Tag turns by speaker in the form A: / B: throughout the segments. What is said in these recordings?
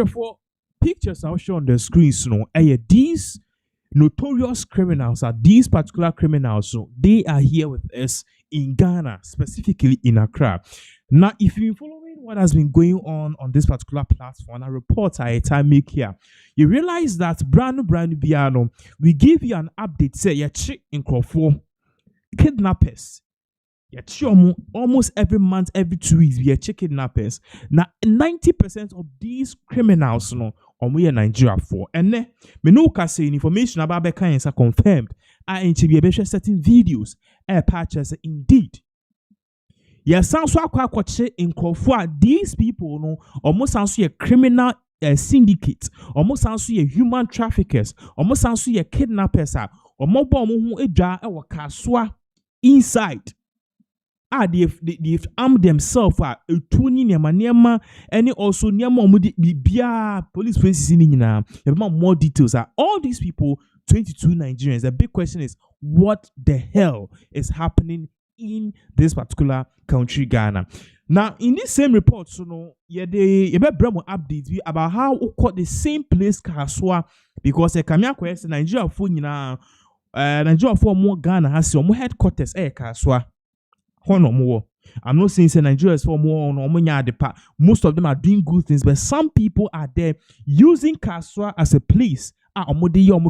A: for pictures I'll show on the screens, these notorious criminals are these particular criminals, so they are here with us in Ghana, specifically in Accra. Now, if you've been following what has been going on this particular platform, a report I time make here, you realize that brand Biano, we give you an update, say yeah, chick in Crawford kidnappers. Yeah, almost every month, every 2 weeks, we are checking kidnappers. Now, 90% of these criminals, we are Nigeria for. And then, me no say information about Bekans are confirmed. I ain't be certain videos, patches indeed. Yeah, sounds so quite in Crawford. These people, almost sounds like a criminal syndicate, almost sounds like human traffickers, almost sounds like kidnappers, or mobile who a kaswa inside. They've armed themselves tuning niema and also niema police faces in more details all these people 22 Nigerians. The big question is what the hell is happening in this particular country, Ghana. Now in this same report, they updates about how we caught the same place Kaswa because Kamia quest Nigeria for Nigeria for more Ghana has some headquarters Kaswa. I'm not saying Nigeria is for more on most of them are doing good things, but some people are there using Kaswa as a place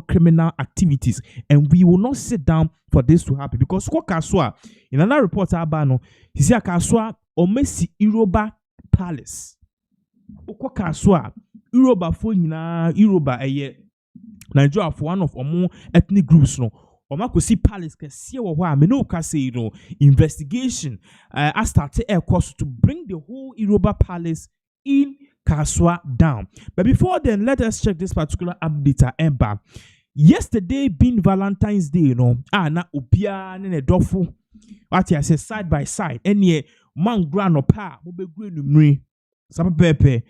A: criminal activities, and we will not sit down for this to happen because Kaswa in another report he said Kaswa omesi Yoruba palace. Kaswa Yoruba for Yoruba Nigeria for one of more ethnic groups see palace investigation I started air course to bring the whole Yoruba palace in Kaswa down. But before then, let us check this particular update Emba. Yesterday being Valentines Day, na ubia ne dofu. What I say side by side. Any man grano pa mobe green numri. Sapa pepe.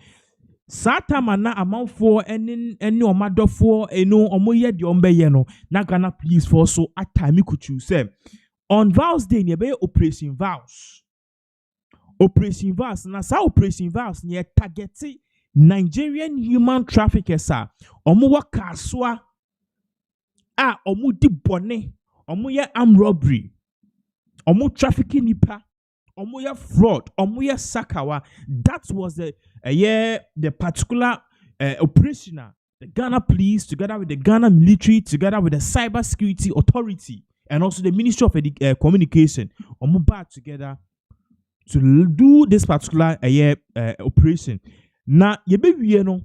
A: Satama na amount for any omadofo omoye di ombe na Ghana police force so at time could choose on Vows Day be Operation Vows. Operation Vows na sa Operation Vows near targeti Nigerian human traffickers omo Kaswa omo di bone omo ye armed robbery omo trafficking nipa omo ye fraud omo ye sakawa. That was the particular operation the Ghana police together with the Ghana military together with the cyber security authority and also the Ministry of Communication back together to do this particular operation. Now ye be no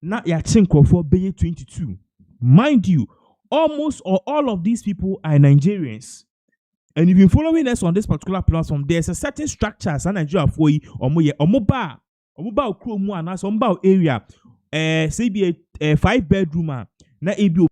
A: na ya chinko for Bay 22. Mind you, almost or all of these people are Nigerians. And if you've been following us on this particular platform, there's a certain structure as Nigeria for you omoba okromu and some area say be a 5-bedroom na ebi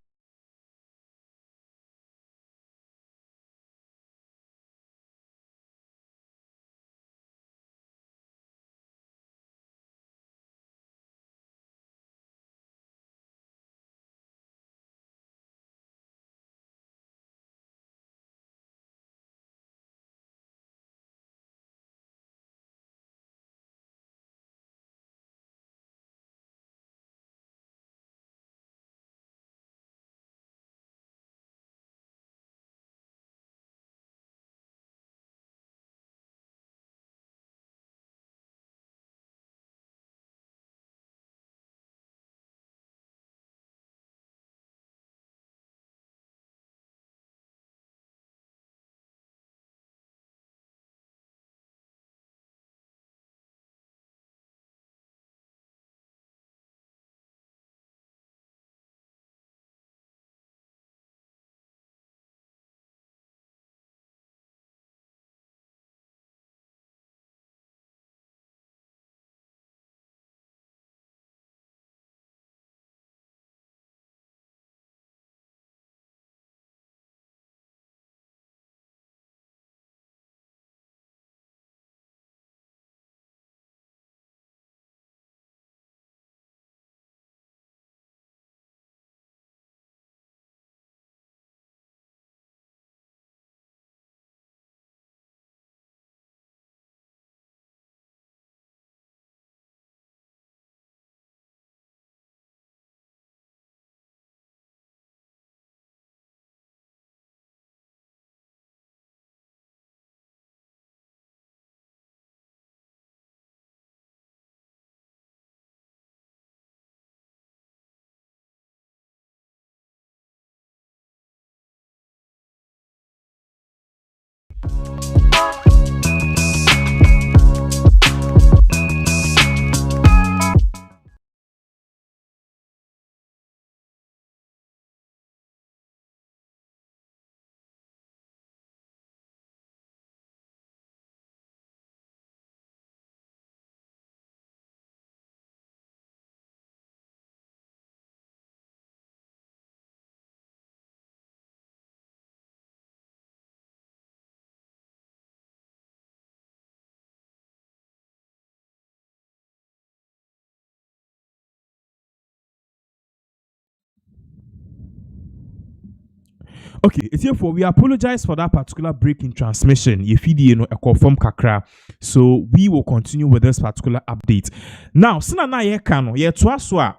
A: Okay, it's here for we apologize for that particular break in transmission. If you know a call from Accra, so we will continue with this particular update. Now, sina na ye kano ye twaswa.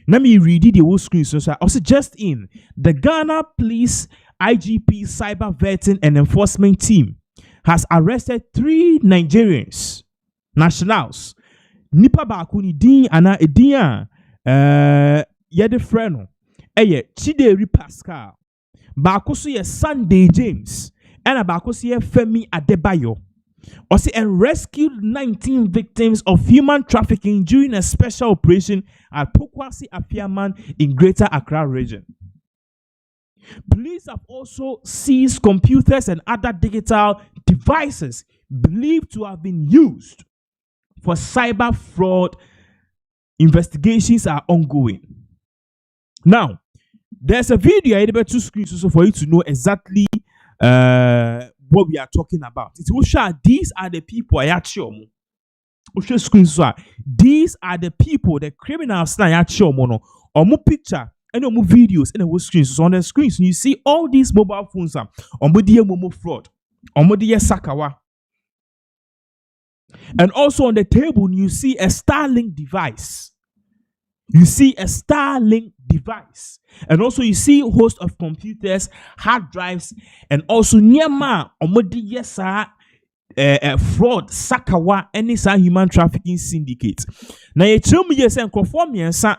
A: Let me read the whole screen. So also just in the Ghana Police IGP Cyber Vetting and Enforcement Team has arrested 3 Nigerians nationals. Nipa bakuni din ana edian yede freno eye Chideri Pascal. Bakoso ye Sunday James and bakoso ye Femi Adebayo. Also and rescued 19 victims of human trafficking during a special operation at Pokwasi Afiaman in Greater Accra region. Police have also seized computers and other digital devices believed to have been used for cyber fraud. Investigations are ongoing. Now, there's a video able to screen so for you to know exactly what we are talking about. It will show these are the people I actually screen so these are the people, the criminals na actually no picture and no videos and the screens. So on the screens you see all these mobile phones on momo fraud, on sakawa. And also on the table you see a Starlink device. You see a Starlink device. And also you see a host of computers, hard drives, and also nyama omodi yesa fraud, sakawa, any human trafficking syndicate. Now you tell me yes and conform yensa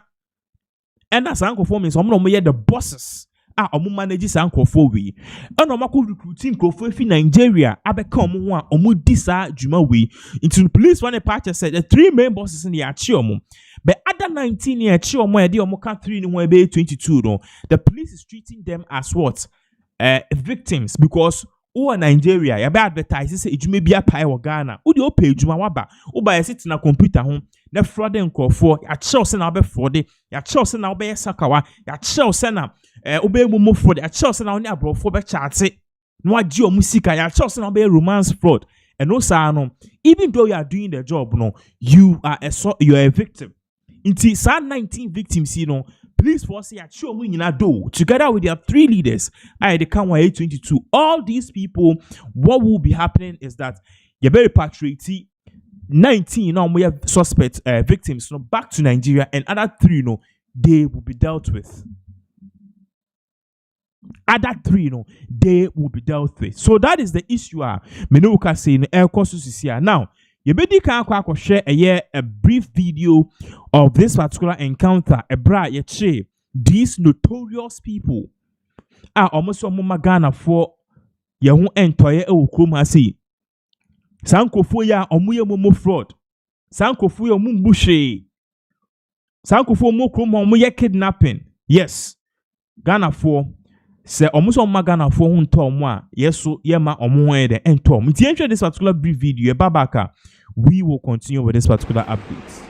A: and as conform is the bosses. Manage sanko we. And recruiting fi Nigeria abecome one disa juma we into the police one part said the 3 main bosses in the achiomo. But other 19 year chiomo edi omoka 3 in 22 no. The police is treating them as what? Victims because Nigeria ya be advertise say ejuma bia pai wo Ghana. Wo de opa ejuma waba. Wo ba sit na computer ho na fraud nkofo ya chell se na be fraud ya chell se na wo be sakawa ya chell se na obey momo fraud ya chell se na oni abrofo be chate no agi omusika ya chell se na be romance fraud and no sa no even though you are doing the job no you are a victim. Inti sa 19 victims you know police force ya chi omu nyina do together with their 3 leaders I the can 822 all these people. What will be happening is that you very patriotic 19 now we have suspect victims no back to Nigeria and other 3 no they will be dealt with. Other 3 no they will be dealt with. So that is the issue. Menuka saying air courses here now. You better can share a brief video of this particular encounter. These notorious people are almost Ghana for your own entire Okroma. Sankofo ya omuye momo fraud. Sankofo ya mumbushe. Sankofo mo kroma omuye kidnapping. Yes. Ghana for se almost Ghana for hunto omwa. Yeso yema omuwe de ento. Miti enjoy this particular brief video. Babaka. We will continue with this particular update.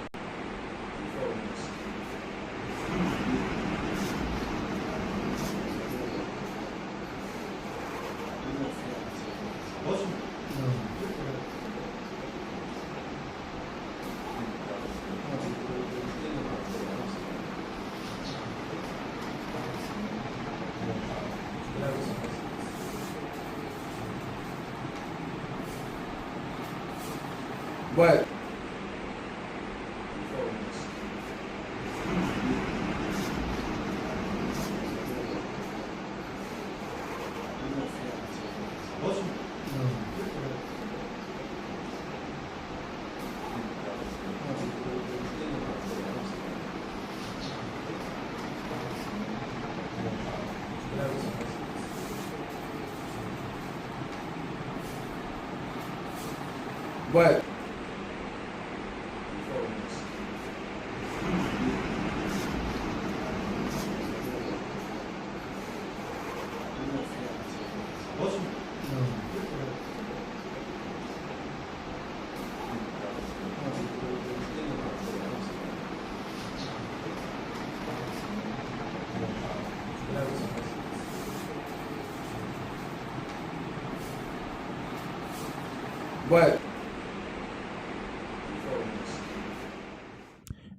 B: But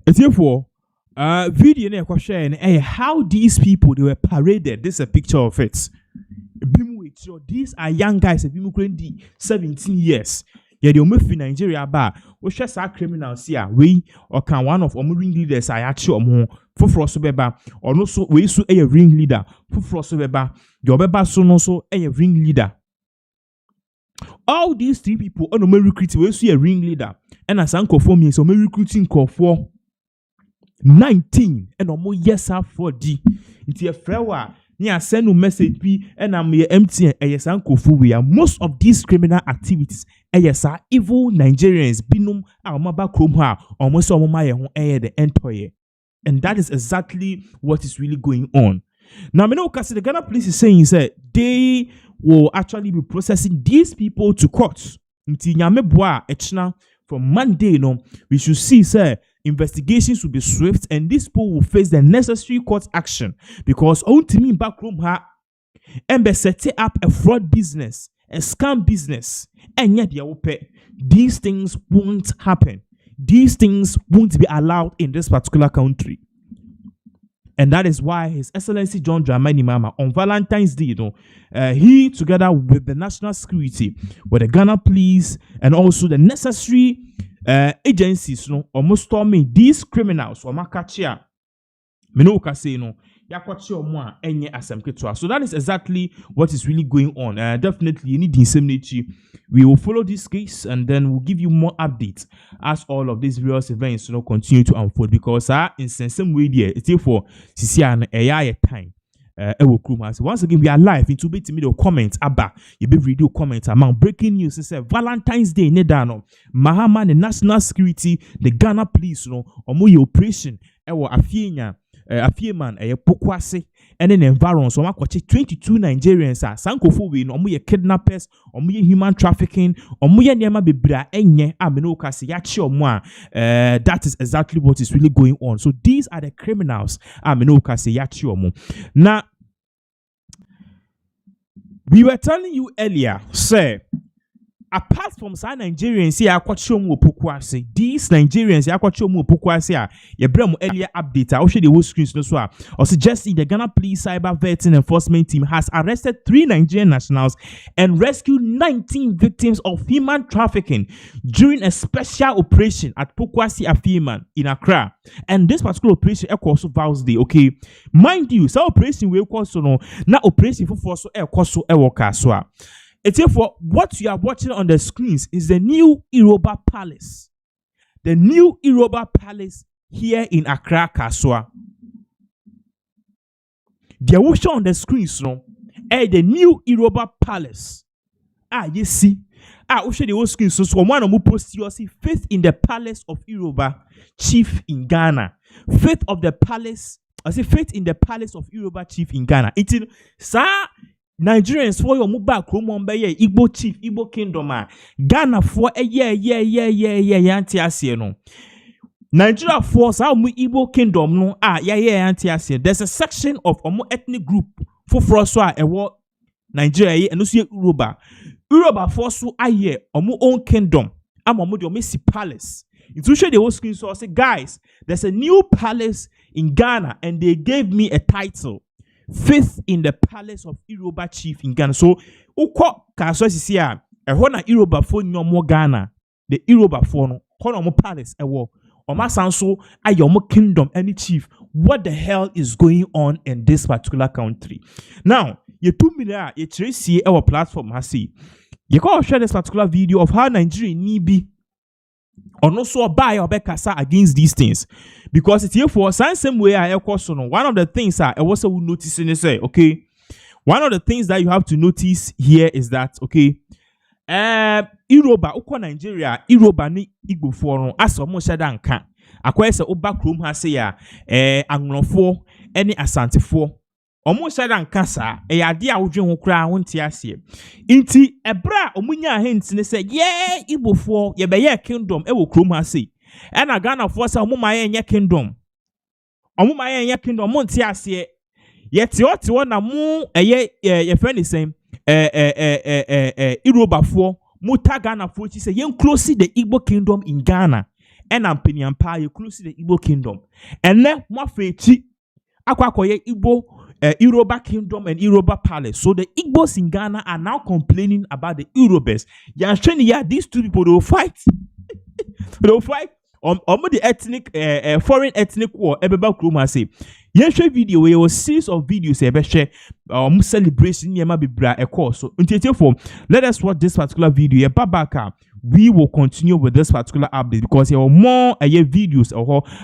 A: It's here for video na sharing how these people they were paraded. This is a picture of it. These are young guys, 17 years. Yeah, they move in Nigeria ba. We share sa criminals here. We or can one of ring leaders I actually for so beba or no so we so a ring leader for so beba. Your beba so no so a ring leader. All these three people on the recruit we see a ring leader and as uncle for me so me recruiting call for 19 and almost yes for D. It's a flower. Near send a message be and I'm empty and yes uncle for we are most of these criminal activities. Yes, evil Nigerians binum our maba chrome ha almost all my the entire. And that is exactly what is really going on. Now, me know because the Ghana police is saying they will actually be processing these people to court. From Monday, we should see, investigations will be swift and these people will face the necessary court action because ultimately back home and be set up a fraud business, a scam business, and yet these things won't happen. These things won't be allowed in this particular country. And that is why His Excellency John Dramani Mahama on Valentines Day, he together with the national security, with the Ghana police, and also the necessary agencies, almost storming these criminals or makachia. Menoka say so that is exactly what is really going on. Definitely you need insanity. We will follow this case and then we'll give you more updates as all of these various events continue to unfold because in some way there it's for CCN AI time. Once again, we are live into bit media comments about you be video comments among breaking news. It said Valentine's Day Nedano Mahama, the national security, the Ghana police, omo operation afienya afieman pokwase and an environment so 22 Nigerians are sankofo we no omo kidnappers, omo human trafficking, omo niema bebra enye ameno kase ya chi omo that is exactly what is really going on. So these are the criminals ameno kase ya chi omo. Now we were telling you earlier, sir, apart from some Nigerians here, these Nigerians here, you bring earlier update. I'll show the whole screens. Or suggesting the Ghana Police Cyber Vetting Enforcement Team has arrested 3 Nigerian nationals and rescued 19 victims of human trafficking during a special operation at Pokwasi Afieman in Accra. And this particular operation, also Vows Day, okay? Mind you, some operation will also no, not operation for force also a it's for what you are watching on the screens is the new Yoruba Palace. The new Yoruba Palace here in Accra, Kaswa. The watch on the screens, the new Yoruba Palace. You see. The whole screen. So one of them post you see faith in the palace of Yoruba chief in Ghana. Faith of the palace. I say faith in the palace of Yoruba chief in Ghana. It's sir. Nigerians for your move back home by Igbo chief, Igbo kingdom, Ghana for a anti-asiano. Nigeria force our Igbo kingdom no anti-asian. There's a section of a ethnic group for Froswa a war Nigeria and also Yoruba. Yoruba force aye omu own kingdom. I'm a Messi palace. It's usually the whole screen so I say, guys, there's a new palace in Ghana and they gave me a title. Faith in the palace of Yoruba chief in Ghana. So, uko kaso sisi a ehona Yoruba for nyomo Ghana. The Yoruba for no kono palace ewo. Oma sanso ayomo kingdom any chief. What the hell is going on in this particular country? Now, you 2 million ye tracy our platform has see. You can share this particular video of how Nigeria need be or no so buy or bekasa against these things because it's here for same way I question. One of the things I also will notice in say okay, one of the things that you have to notice here is that okay, Yoruba uko Nigeria Yoruba ni Igbo for no aso mo shada nka akwa se oba krom ha se ya agnofo ene asantefo omo shada nka sa ade a wodwe ho kra ho ntia ase inti ebra omunya ahenti ne se ye Igbo for ye be ye kingdom wo krom ha se ena Ghana for se omo maye nye kingdom omo maye nye kingdom mo ntia ase ye ti o na mu ye friend is saying Yoruba for muta Ghana for she say yen close the Igbo kingdom in Ghana and ampeniampa you close the Igbo kingdom and then mo fechi akwakoye Igbo Yoruba Kingdom and Yoruba Palace. So the Igbos in Ghana are now complaining about the Yorubas. These two people, they will fight. They will fight on the ethnic, foreign ethnic war. Ebeba Kruma say, share video where was series of videos share celebration yema bibra a course. So let us watch this particular video. Babaka, we will continue with this particular update because there are more videos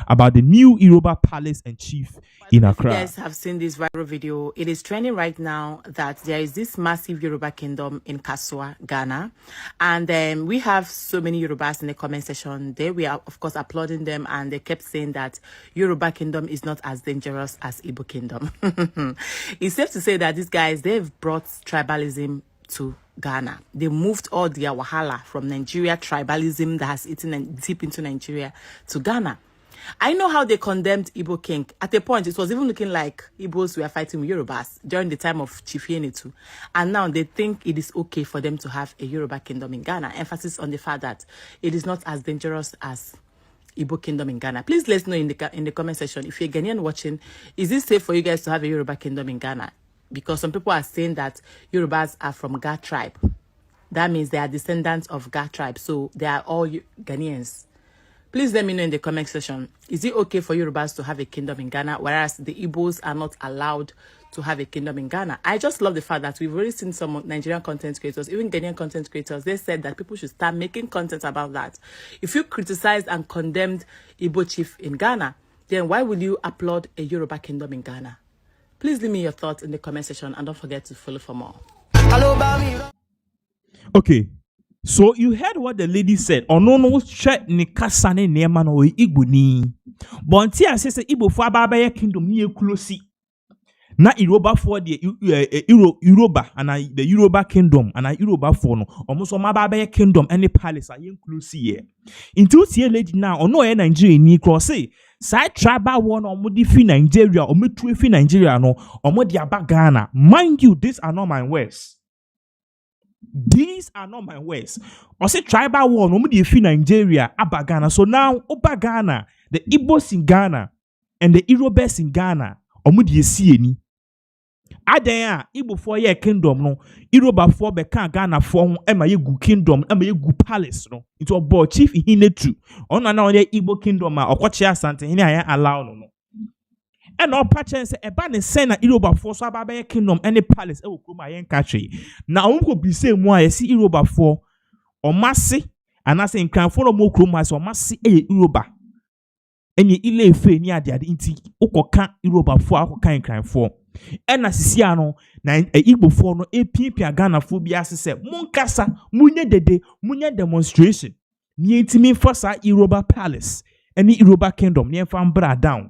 A: about the new Yoruba Palace and Chief in Accra.
B: You guys have seen this viral video. It is trending right now that there is this massive Yoruba kingdom in Kasua, Ghana. And we have so many Yorubas in the comment section. There we are, of course, applauding them. And they kept saying that Yoruba kingdom is not as dangerous as Igbo kingdom. It's safe to say that these guys, they've brought tribalism to Ghana. They moved all their wahala from Nigeria, tribalism that has eaten deep into Nigeria, to Ghana. I know how they condemned Igbo king. At a point, it was even looking like Igbos were fighting with Yorubas during the time of Chief Yenetu. And now they think it is okay for them to have a Yoruba kingdom in Ghana. Emphasis on the fact that it is not as dangerous as Igbo kingdom in Ghana. Please let us know in the comment section, if you're Ghanaian watching, is it safe for you guys to have a Yoruba kingdom in Ghana? Because some people are saying that Yorubas are from Ga tribe. That means they are descendants of Ga tribe. So they are all Ghanaians. Please let me know in the comment section, is it okay for Yorubas to have a kingdom in Ghana, whereas the Igbos are not allowed to have a kingdom in Ghana? I just love the fact that we've already seen some Nigerian content creators, even Ghanaian content creators, they said that people should start making content about that. If you criticized and condemned Igbo chief in Ghana, then why will you applaud a Yoruba kingdom in Ghana? Please leave me your thoughts in the comment section and don't forget to follow for more.
A: Okay. So you heard what the lady said. No check ni kasane nema no Igbo ni. But until I say Igbo for abaya kingdom ni eklosi. Na Yoruba for the Yoruba and the Yoruba kingdom and Yoruba for no. Almost all abaya kingdom any palace are eklosi ye. Into see lady now no Nigeria ni cross say side tribal one or mudi fi Nigeria or me fi Nigeria no or mudi aba Ghana. Mind you, these are not my words. These are not my words. I say tribal war, no more fi Nigeria, Aba Ghana. So now, Oba Ghana, the Igbos in Ghana and the Yorubas in Ghana, omudi see any. Adaya, Igbo for ye kingdom no, Yoruba for beka Ghana for ema ye gu kingdom, ema ye gu palace no. It was boy chief in hinetu. Ona na onye Igbo kingdom ma okwachi asante hine ayan allow no. And all patches a ban send a Yoruba for so ababa kingdom any palace e wo kuma yen country. Na unko bi say mo a si Yoruba for o masi and as in kan for no mo kroma so masi e Yoruba. Enye ile efe ni ade nti ukoka Yoruba for akoka kan for. And asisi ano na Igbo for no epipia Ghana for bi asese munkasa munye dede munye demonstration. Ni entimi for sa Yoruba palace any Yoruba kingdom ni enfam bra down.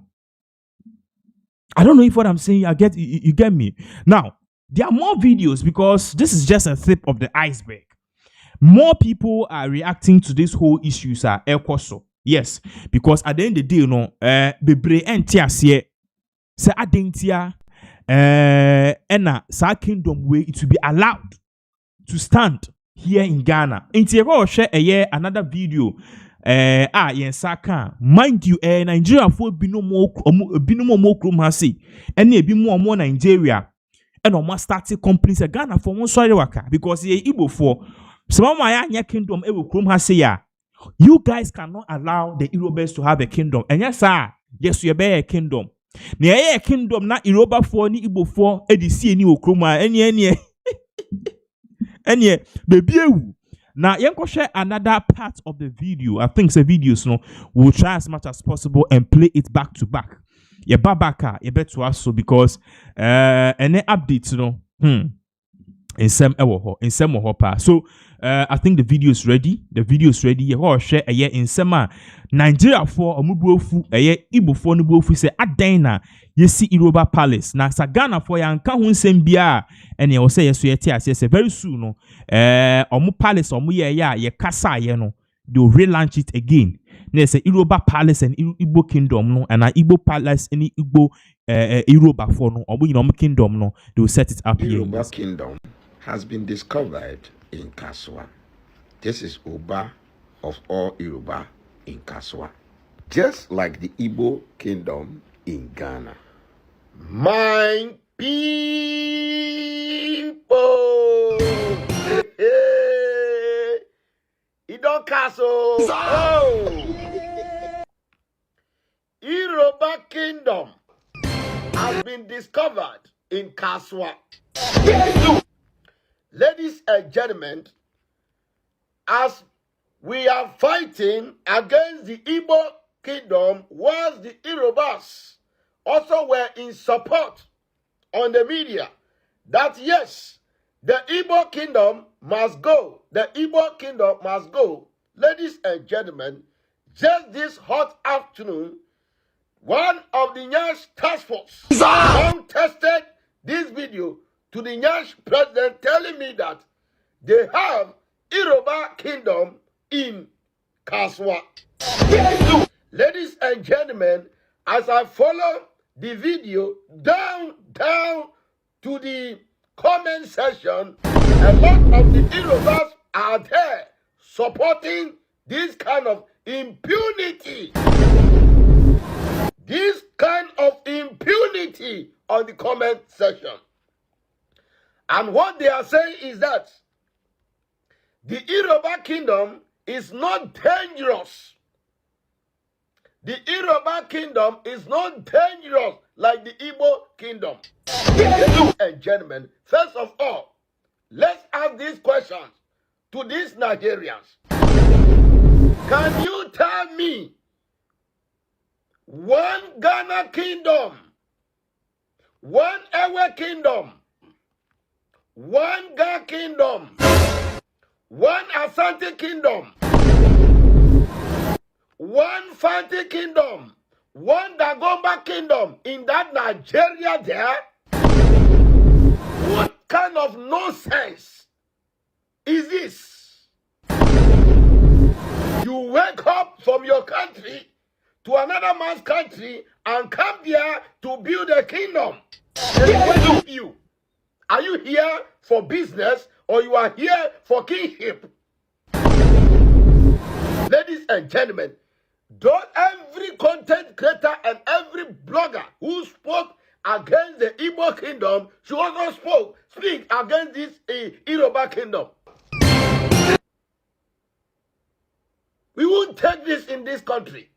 A: I don't know if what I'm saying, you get me. Now, there are more videos because this is just a tip of the iceberg. More people are reacting to this whole issue, sir. Yes, because at the end of the day, you know, bebre entiasiye, se adentia, ena sa kingdom way it will be allowed to stand here in Ghana. Intiye share another video. Mind you, Nigeria for bino more krum hasi, and ye be more Nigeria, and almost started companies Ghana for one sorry waka because ye Igbo for some my kingdom ever krum hasi ya. You guys cannot allow the Yorubas to have a kingdom, and yes, sir, yes, you bear a kingdom. Near a kingdom, not Yoruba for ni Igbo for edisi ni okruma, any baby. Now, you share another part of the video. I think it's a video, so we'll try as much as possible and play it back to back. Yeah, babaka, you bet to us so because any updates, you know, in some hopper. So I think the video is ready. The video is ready. You share a year in some Nigeria for a mubuofu a year Igbo for nubuofu say adena you see Yoruba palace. Now Ghana for yan kahun sembia and you say yes yes very soon no omu palace omu ye kasa ye no they'll relaunch it again. There's a Yoruba palace and Igbo kingdom no and an Igbo palace and Igbo Yoruba for no omu you kingdom no they'll set it up here.
C: Yoruba kingdom has been discovered in Kasua. This is Oba of all Yoruba in Kasua. Just like the Igbo kingdom in Ghana. My People. It don't castle. Oh. Yoruba Kingdom has been discovered in Kaswa. Ladies and gentlemen, as we are fighting against the Igbo Kingdom, whilst the Yorubas also were in support on the media that yes, the Igbo Kingdom must go. The Igbo Kingdom must go. Ladies and gentlemen, just this hot afternoon, one of the Nyash task force tested this video to the Nyash president telling me that they have Yoruba Kingdom in Kaswa. Ladies and gentlemen, as I follow the video down to the comment section, a lot of the Yorubas are there supporting this kind of impunity. This kind of impunity on the comment section. And what they are saying is that the Yoruba Kingdom is not dangerous. The Yoruba Kingdom is not dangerous like the Igbo Kingdom. Ladies and gentlemen, first of all, let's ask these questions to these Nigerians. Can you tell me one Ghana Kingdom, one Ewe Kingdom, one Ga Kingdom, one Asante Kingdom, one Fanti Kingdom, one Dagomba Kingdom in that Nigeria there? What kind of nonsense is this? You wake up from your country to another man's country and come there to build a kingdom. What do you? Are you here for business or you are here for kingship? Ladies and gentlemen, don't every content creator and every blogger who spoke against the Igbo Kingdom should also speak against this Yoruba Kingdom. We won't take this in this country.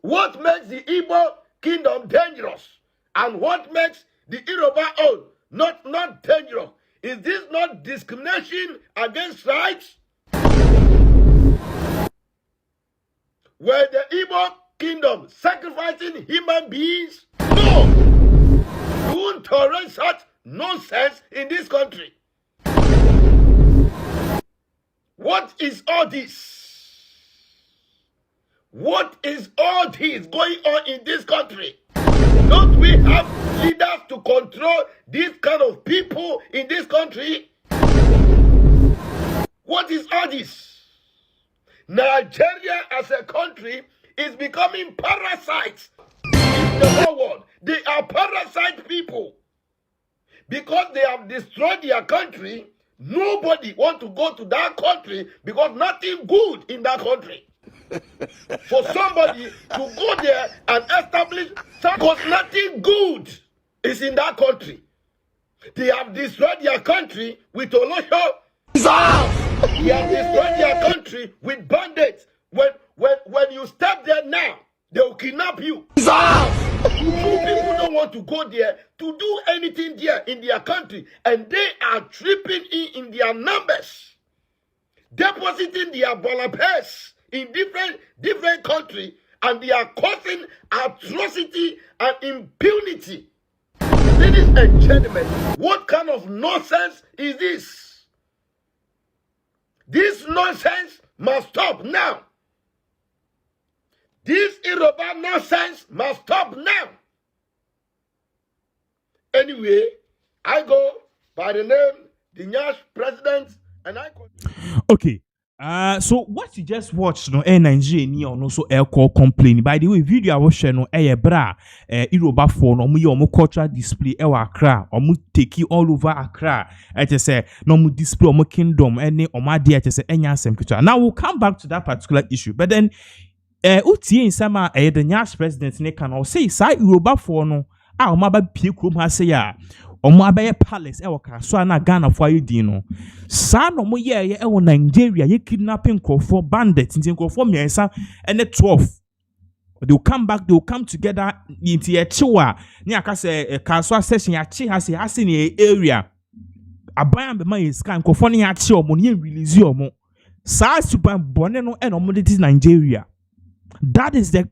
C: What makes the Igbo Kingdom dangerous and what makes the Yoruba own not dangerous? Is this not discrimination against rights? Were the Igbo Kingdom sacrificing human beings? No! You won't tolerate such nonsense in this country. What is all this? What is all this going on in this country? Don't we have leaders to control this kind of people in this country? What is all this? Nigeria as a country is becoming parasites in the whole world. They are parasite people. Because they have destroyed their country, nobody wants to go to that country because nothing good in that country. For somebody to go there and establish, because nothing good is in that country. They have destroyed their country with Olosho. They have destroyed their country with bandits. When you step there now, they will kidnap you. So people don't want to go there to do anything there in their country, and they are tripping in their numbers, depositing their balapes in different countries, and they are causing atrocity and impunity. Ladies and gentlemen, what kind of nonsense is this? This nonsense must stop now. This Yoruba nonsense must stop now. Anyway, I go by the name, the Nyash president, and I continue.
A: Okay. So what you just watched, no, Nigerian or no so air call complaining. By the way, video I was sharing no bra Yoruba for no mu cultural display Accra, take you all over Accra. I just say no mu display kingdom any dear just say any. Now we'll come back to that particular issue, but then utie in sama the Nyash president ne can say Yoruba for no ɔmo aba pie kurom ha sɛ ya ɔmo abɛyɛ palace ɛwɔ Kaswa na Ghana fo ayi din no saa na ɔmo yɛɛyɛ ɛwɔ Nigeria yɛ kidnapping nkurɔfoɔ bandits nti nkurɔfoɔ mmiɛnsa ɛne 12 they will come back, they will come together into a chiwa ni akase Kaswa session ya chi hase hase ni area aban be man is kan nkofo ni ya chi omo ni release omo sa super bone no and omo this Nigeria. That is the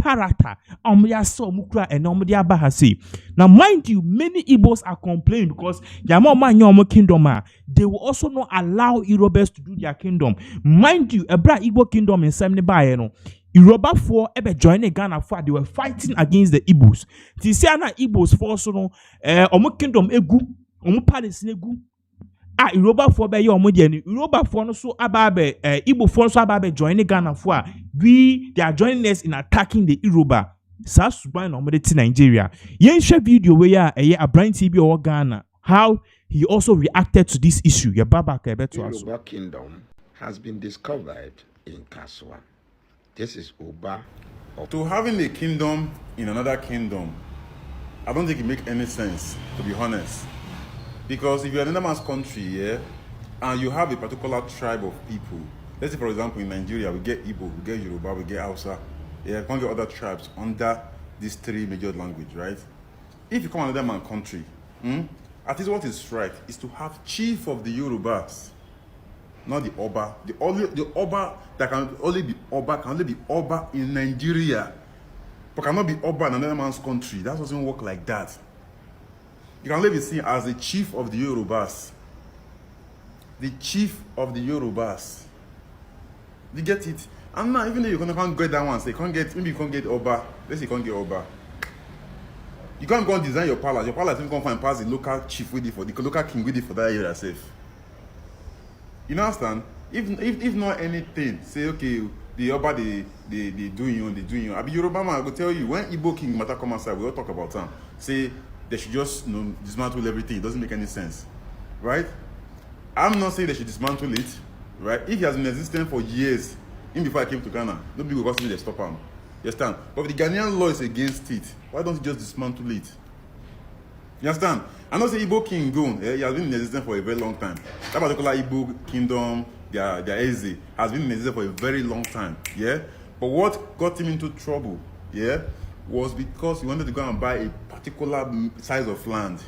A: character omo ya so omo kura and omo dia ba hase. Now mind you, many Igbos are complaining because yama man omo kingdom they will also not allow Yorubas to do their kingdom. Mind you, ebra Igbo kingdom in Semne ba no Yoruba for ebe joining Ghana for they were fighting against the Igbos. Ti say na Igbos for so no omo kingdom egu, omo palace egu. Yoruba for be omo de ni. Yoruba for no so ababe Igbo for so ababe joining Ghana for they are joining us in attacking the Yoruba. Sa suban omo de ti Nigeria. Yen share video where Pinaxtv or Ghana how he also reacted to this issue. Your baba ka ebe to aso.
C: Yoruba kingdom has been discovered in Kaswa. This is Oba.
D: To having a kingdom in another kingdom, I don't think it makes any sense, to be honest. Because if you're in another man's country, yeah, and you have a particular tribe of people, let's say for example in Nigeria, we get Igbo, we get Yoruba, we get Hausa, yeah, we can get other tribes under these three major languages, right? If you come another man's country, at least what is right is to have chief of the Yorubas. Not the Oba. The Oba that can only be Oba in Nigeria, but cannot be Oba in another man's country. That doesn't work like that. You can only be seen as the chief of the Yorubas. The chief of the Yorubas. You get it? And now, even though you can't get that one, so you can't get, maybe you can't get Oba. Let's say you can't get Oba. You can't go and design your palace. Your palace, you can't find pass the local chief with it for the local king with it for that area safe. You understand? If not anything, say okay, the Oba they doing you. I be Yoruba man, I go tell you when Igbo king matter come outside, we all talk about them. Say they should just dismantle everything. It doesn't make any sense, right? I'm not saying they should dismantle it, right? If he has been existing for years, even before I came to Ghana, nobody will possibly stop him. You understand? But if the Ghanaian law is against it, why don't you just dismantle it? You understand? I know say Igbo king go, he has been in existence for a very long time. That particular Igbo kingdom, their Eze, has been in existence for a very long time. Yeah? But what got him into trouble, yeah, was because he wanted to go and buy a particular size of land.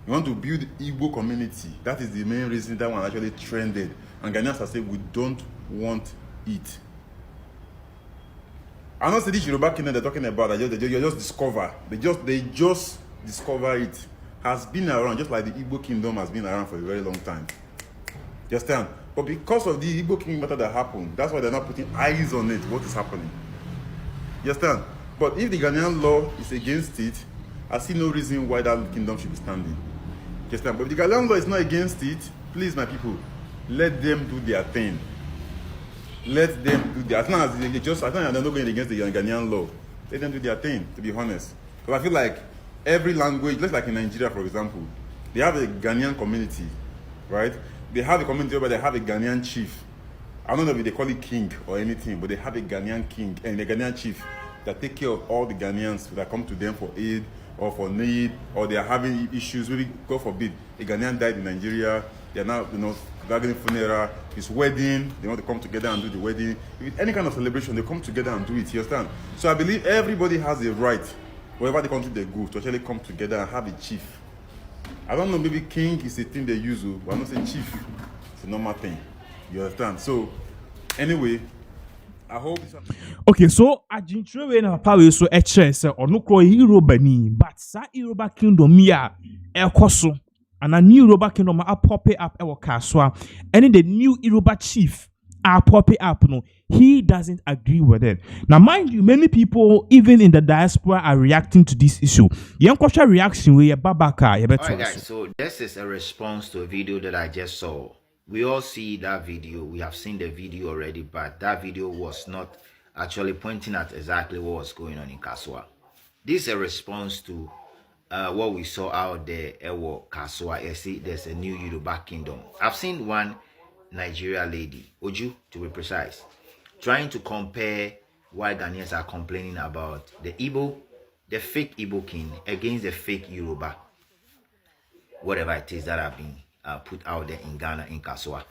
D: You want to build Igbo community. That is the main reason that one actually trended. And Ghanaians have said we don't want it. I know say this Yoruba kingdom they're talking about, they just discover. They just discover it. Has been around just like the Igbo kingdom has been around for a very long time. You understand? But because of the Igbo kingdom matter that happened, that's why they're not putting eyes on it, what is happening. You understand? But if the Ghanaian law is against it, I see no reason why that kingdom should be standing. You understand? But if the Ghanaian law is not against it, please, my people, let them do their thing. Let them do their thing. As long as they just, I think they're not going against the Ghanaian law. Let them do their thing, to be honest. Because I feel like every language, just like in Nigeria, for example, they have a Ghanaian community, right? They have a community where they have a Ghanaian chief. I don't know if they call it king or anything, but they have a Ghanaian king and a Ghanaian chief that take care of all the Ghanaians that come to them for aid or for need, or they are having issues. Maybe, God forbid, a Ghanaian died in Nigeria. They are now, gathering funeral, his wedding. They want to come together and do the wedding. If any kind of celebration, they come together and do it. You understand? So I believe everybody has a right, wherever the country they go, to actually come together and have a chief. I don't know, maybe king is a thing they use, but I'm not saying chief. It's a normal thing. You understand? So, anyway, I hope this.
A: Okay, so Ajinchrewe na papa we so say onukro Yoruba ni, but sa Yoruba kingdom ya ekoso and a new Yoruba kingdom a pop up ewo Kaswa, and the new Yoruba chief are popping up no. He doesn't agree with it. Now, mind you, many people, even in the diaspora, are reacting to this issue. Yankosha reaction with Babaka.
E: Alright, guys, so this is a response to a video that I just saw. We all see that video. We have seen the video already, but that video was not actually pointing at exactly what was going on in Kaswa. This is a response to what we saw out there at Kaswa. You see, there's a new Yoruba kingdom. I've seen one Nigeria lady, Oju to be precise, trying to compare why Ghanaians are complaining about the Igbo the fake Igbo king against the fake Yoruba, whatever it is that have been put out there in Ghana, in Kaswa.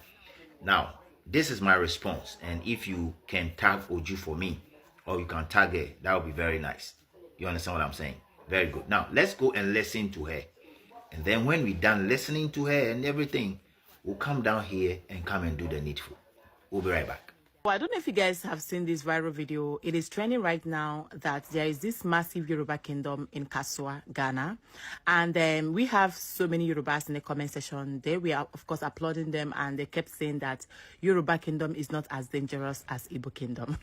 E: Now, this is my response, and if you can tag Oju for me, or you can tag her, that would be very nice. You understand what I'm saying? Very good. Now, let's go and listen to her. And then when we're done listening to her and everything, we'll come down here and come and do the needful. We'll be right back.
B: Well, I don't know if you guys have seen this viral video. It is trending right now that there is this massive Yoruba kingdom in Kaswa, Ghana. And we have so many Yorubas in the comment section. There we are, of course, applauding them. And they kept saying that Yoruba kingdom is not as dangerous as Igbo kingdom.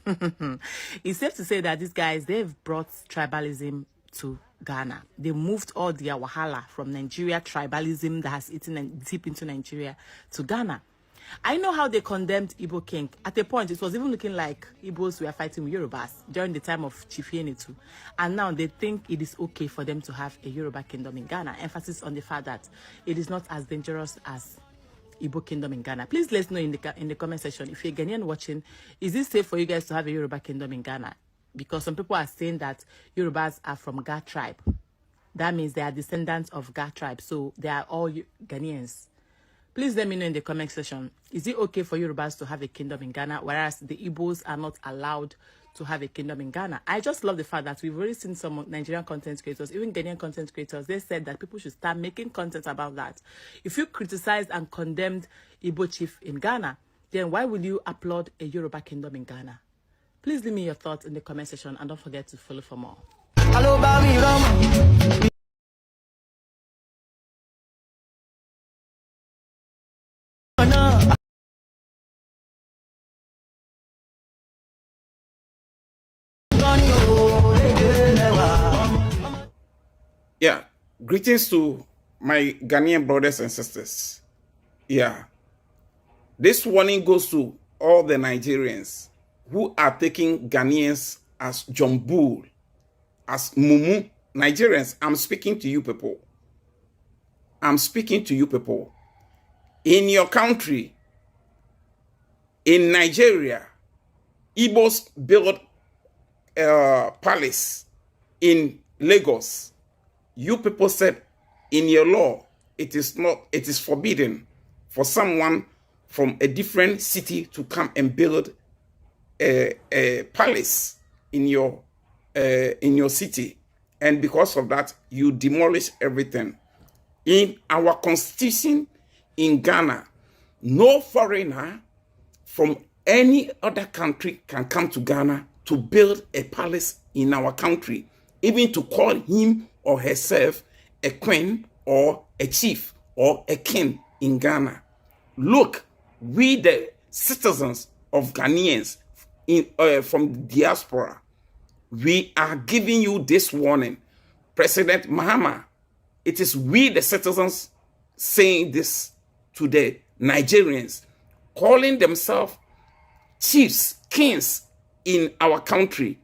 B: It's safe to say that these guys, they've brought tribalism to Ghana. They moved all their wahala from Nigeria, tribalism that has eaten deep into Nigeria, to Ghana. I know how they condemned Igbo king. At a point, it was even looking like Igbos were fighting with Yorubas during the time of Chief Yenitu. And now they think it is okay for them to have a Yoruba kingdom in Ghana. Emphasis on the fact that it is not as dangerous as Igbo kingdom in Ghana. Please let us know in the comment section, if you're Ghanaian watching, is it safe for you guys to have a Yoruba kingdom in Ghana? Because some people are saying that Yorubas are from Ga tribe. That means they are descendants of Ga tribe. So they are all Ghanaians. Please let me know in the comment section, is it okay for Yorubas to have a kingdom in Ghana, whereas the Igbos are not allowed to have a kingdom in Ghana? I just love the fact that we've already seen some Nigerian content creators, even Ghanaian content creators, they said that people should start making content about that. If you criticized and condemned Igbo chief in Ghana, then why will you applaud a Yoruba kingdom in Ghana? Please leave me your thoughts in the comment section and don't forget to follow for more. Hello, Bawumia.
F: Yeah, greetings to my Ghanaian brothers and sisters. Yeah, this warning goes to all the Nigerians who are taking Ghanaians as John Bull, as Mumu. Nigerians, I'm speaking to you people. I'm speaking to you people. In your country, in Nigeria, Igbos built a palace in Lagos. You people said in your law, it is forbidden for someone from a different city to come and build a palace in your city. And because of that, you demolish everything. In our constitution in Ghana, no foreigner from any other country can come to Ghana to build a palace in our country, even to call him or herself a queen or a chief or a king in Ghana. Look, we the citizens of Ghanaians from the diaspora, we are giving you this warning. President Mahama, it is we the citizens saying this to the Nigerians, calling themselves chiefs, kings in our country,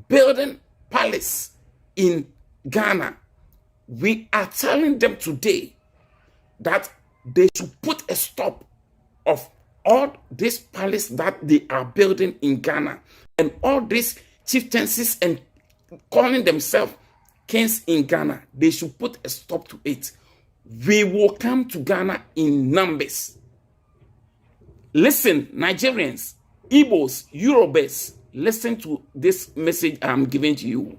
F: building palace in Ghana. We are telling them today that they should put a stop of all this palace that they are building in Ghana and all these chieftaincies and calling themselves kings in Ghana. They should put a stop to it. We will come to Ghana in numbers. Listen, Nigerians, Igbos, Yorubas, listen to this message I'm giving to you.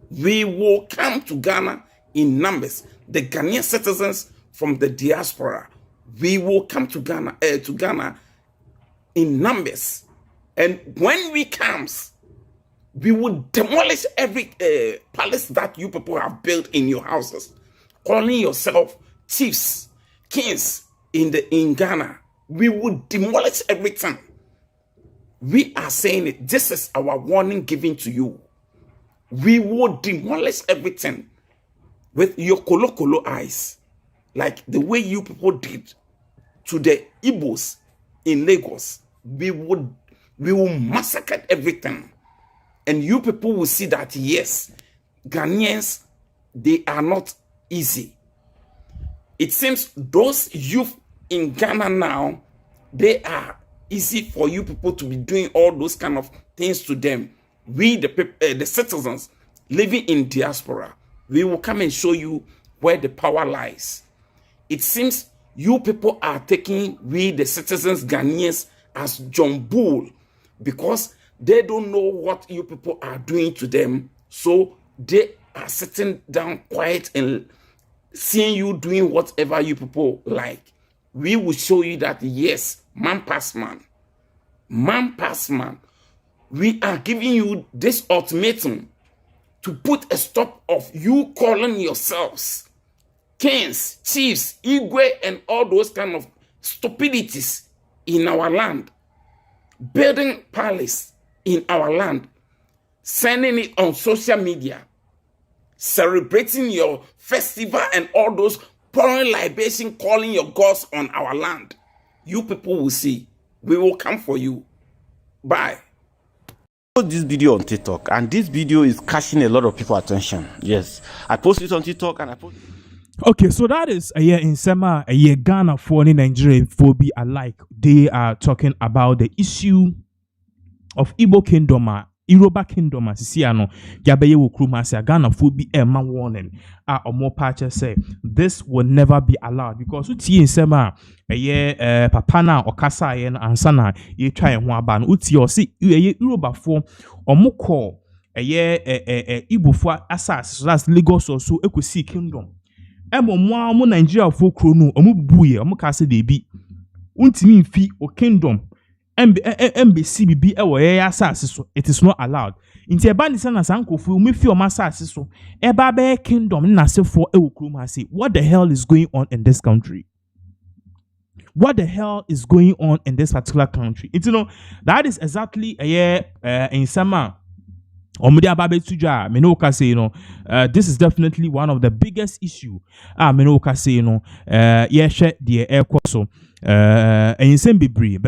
F: We will come to Ghana in numbers. The Ghanaian citizens from the diaspora, we will come to Ghana in numbers. And when we come, we will demolish every palace that you people have built in your houses, calling yourself chiefs, kings in Ghana. We will demolish everything. We are saying it. This is our warning given to you. We will demolish everything with your kolo eyes, like the way you people did to the Igbos in Lagos. We will massacre everything. And you people will see that, yes, Ghanaians, they are not easy. It seems those youth in Ghana now, they are easy for you people to be doing all those kind of things to them. We, the citizens, living in diaspora, we will come and show you where the power lies. It seems you people are taking we the citizens Ghanaians as John Bull because they don't know what you people are doing to them. So they are sitting down quiet and seeing you doing whatever you people like. We will show you that yes, man pass man. Man pass man. We are giving you this ultimatum to put a stop of you calling yourselves kings, chiefs, Igwe, and all those kind of stupidities in our land. Building palace in our land, sending it on social media, celebrating your festival and all those pouring libation, calling your gods on our land. You people will see. We will come for you. Bye.
G: This video on TikTok, and this video is catching a lot of people attention. Yes, I posted it on TikTok and I posted.
A: Okay, so that is a year in Sema, a year Ghana for Nigeria for be alike. They are talking about the issue of Igbo Kingdom, Yoruba Kingdom, Sisiano, Gabeye Wukrumasi, Ghana for be a man warning. Or more patches say this will never be allowed because uti in Sema, a year Papana or Kasa and Ansana, ye try and waban, uti or see Yoruba form or Moko, a year Igbo for Assas, so that's Lagos or so Equisi Kingdom. Emo mo Nigeria for Krono, omu buye, omu kase debi. Untimi fi o kingdom. MBCBB ewo asase so. It is not allowed. Inti eba ni sana sankofu umi fi o masase so. Eba be kingdom na se for ewo kroma say. What the hell is going on in this country? What the hell is going on in this particular country? It's, you know, that is exactly a year in summer. This is definitely one of the biggest issue. But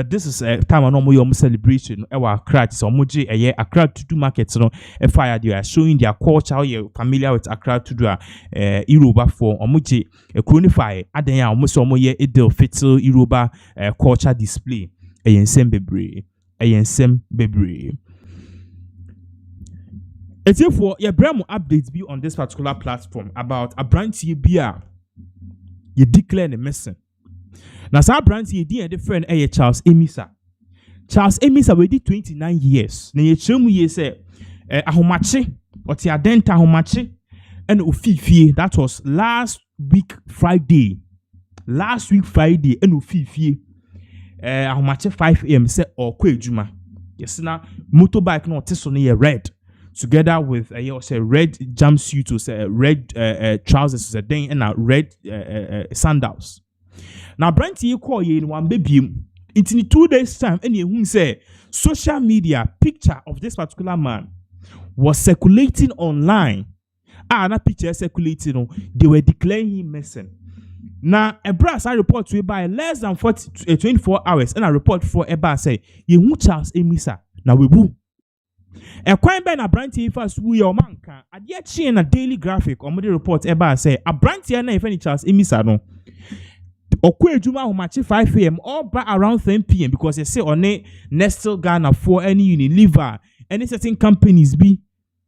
A: this is a time of celebration. Accra, so Accra to do markets. Fire they are showing their culture. You're familiar with Accra to do Yoruba for Omuji chronify. Adenya almost idel fetal Yoruba culture display. It's for your brand updates be on this particular platform about a brand beer. You declare the message. Now, some brand you different Charles Emisa. Charles Emisa we did 29 years. Na ye chemu ye say ahomache or ti adenta ahomache and ofifie. That was last week Friday. Last week Friday and ofifie. Ahomache 5 a.m. say or kwejuma. Yes na motorbike no teso ne red. Together with a red jumpsuit or red trousers and a red sandals. Now, Brent you call you in one baby. It's in 2 days' time, and you say social media picture of this particular man was circulating online. That picture circulating, they were declaring him missing. Now, a brass I report to you by less than 24 hours, and I report for a bar say, you Charles Emisa. Now we woo. A crime by a brand first we your man can yet she in a daily graphic or media report eba say a brand here if any Charles Emisa no okwe juma who match 5 a.m. or by around 10 p.m. because they say on a Nestle Ghana for any Unilever any certain companies be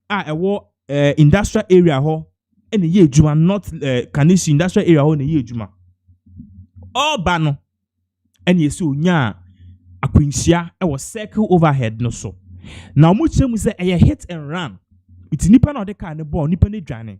A: a war industrial area ho any ye juma not Kanishi industrial area ho any ye juma all bano and yes so nya akwinsia e was circle overhead no so. Now, much say a hit and run. It's nipa no de car ne ball, nipa ne dwane.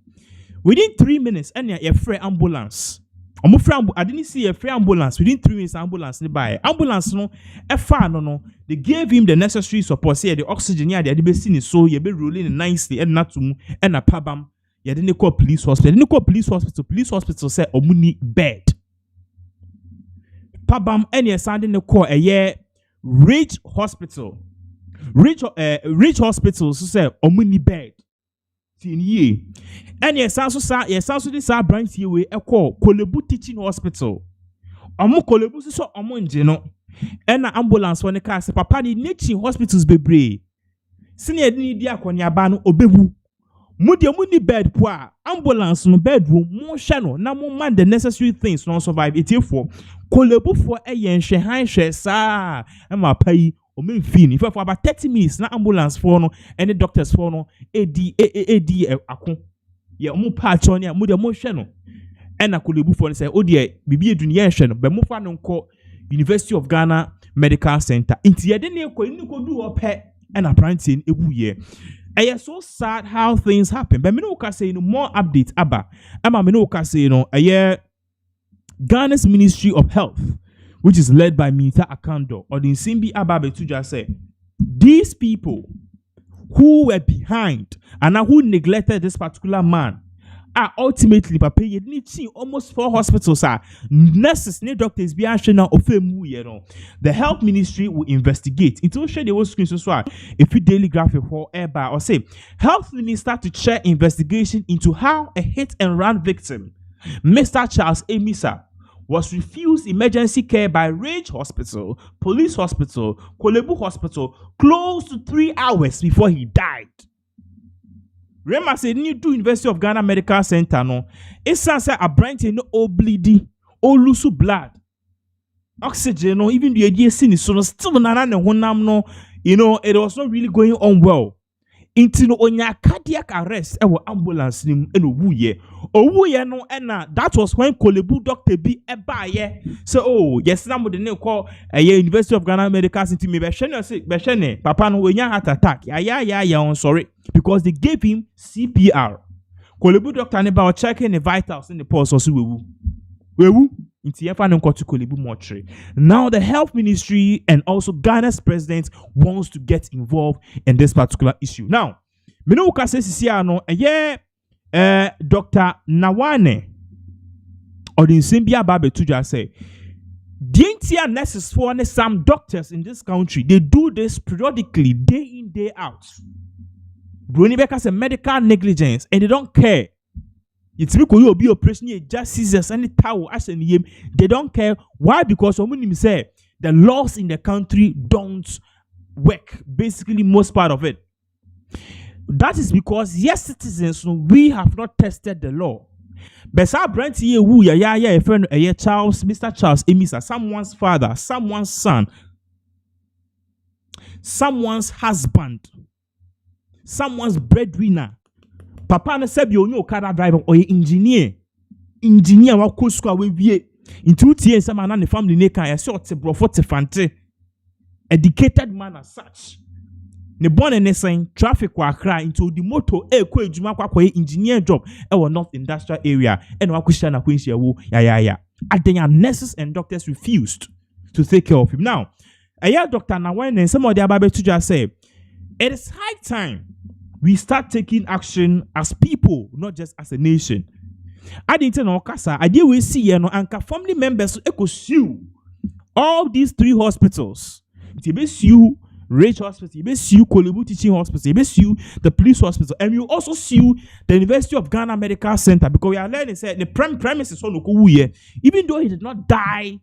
A: Within 3 minutes, and a free ambulance. I didn't see a free ambulance. Within 3 minutes, ambulance nearby. Ambulance no, a far no. They gave him the necessary support. Say the oxygen, yeah, they had been so you be rolling nicely and not to and a pabam. You didn't call police hospital. Didn't call police hospital. Police hospital said omuni bed. Pabam and you're sounding the call a year rich hospital. Rich hospitals say omuni bed. Tin ye. And yes, also this branch here we call Kolebu Teaching Hospital. Omo Kolebu so omo njeno. And na ambulance when the car say papa ni teaching hospitals bebre. Senior ni dia konya ba no obebu. Mudi bed poa ambulance no bedroom mo hwe no na mo man the necessary things no survive it for Kolebu for eyen hwe han hwe sa e ma pai o men fin if for about 30 minutes na ambulance for no any doctors for no edi akon ye omo patch on ya mo de mo hwe no ena kolebu for no say o de bibi edunia hwe no be mo fa no nko University of Ghana Medical Center inti ye de ne ko ni ko du ope ena plantain ebu ye. It's so sad how things happen. But me no can say no more updates aba. Me no can say Ghana's Ministry of Health, which is led by Minta Akando, or the Simbi Ababe to just say these people who were behind and who neglected this particular man are ultimately almost 4 hospitals are nurses, doctors behind the health ministry will investigate. It will share the whole screen so if you daily graphic for airbar or say health minister to chair investigation into how a hit and run victim, Mr. Charles Emisa, was refused emergency care by Rage Hospital, Police Hospital, Kolebu Hospital close to 3 hours before he died. Remember, say new to University of Ghana Medical Center no. It sounds like a branch no bleeding, lose blood, oxygen no. Even the idea seen is so still no. It was not really going on well. Into no onya cardiac arrest ambulance nim wuye no ena that was when Kolebu doctor be ebaye so oh yes na mo de ne call University of Ghana Medical Center me be hwene papa no onya heart attack on sorry because they gave him CPR. Kolebu doctor ne ba checking the vitals in the pulse so wewu into yefa no to Kolebu mortuary. Now the health ministry and also Ghana's president wants to get involved in this particular issue. Now, me no ka say sisi Dr. Nawane or the Simbia Babe to just say the entire nurses for some doctors in this country, they do this periodically, day in, day out. Bruni Becca say medical negligence and they don't care. It's because you be operation just scissors and towel as in him. They don't care. Why? Because someone say the laws in the country don't work. Basically, most part of it. That is because yes, citizens, we have not tested the law. But some brand here who a friend Charles, Mr. Charles Emisa, someone's father, someone's son, someone's husband, someone's breadwinner. Papa na sebi onyo car driver or engineer wa koskwa we wie into tie nsama na ne family ne kan ya se ote brofo te fante educated man as such ne born ne sen traffic wa Accra into the motor ekwa ejuma kwa engineer job e wo north industrial area and wa kushia na kwensia wo ya adenya nurses and doctors refused to take care of him. Now Dr. Nawane and some of the ababe to just say it is high time we start taking action as people, not just as a nation. I didn't know Kasa. I did we see anka family members sue all these 3 hospitals. They sue Rage Hospital, they sue Kolebu Teaching Hospital, they sue the police hospital, and you also sue the University of Ghana Medical Center because we are learning said the premises on even though he did not die.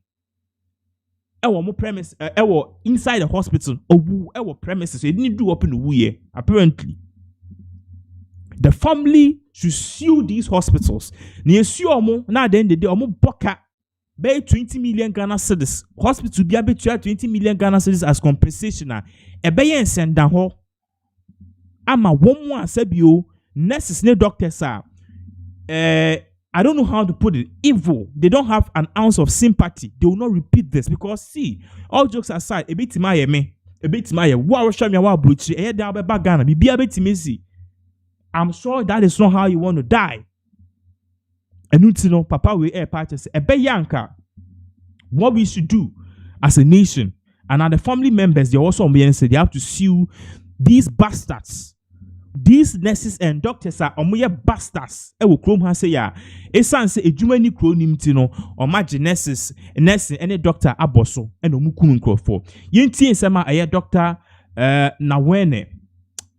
A: Premise inside the hospital or premises, so he didn't do up in the apparently. The family should sue these hospitals. Near sue omo na then the day omo boka pay 20 million Ghana cedis. Hospital be able to 20 million Ghana cedis as compensation. E be yen send down ho. Ama one more sebio nurses ne doctors are I don't know how to put it. Evil. They don't have an ounce of sympathy. They will not repeat this because see, all jokes aside, a bit my me, a bit my wow show me wow bruchi, a da be Ghana, be a bit messy. I'm sure that is not how you want to die. And you know, Papa will air parties. Yanka. What we should do as a nation and the family members, they also say they have to sue these bastards. These nurses and doctors are omoye bastards. E wo krom ha say ya. Esan say ejuma ni kro nim ti no, o ma nurses, nursing any doctor aboso and omukunu nkrofo. Yenti ensema aye Dr. Nawene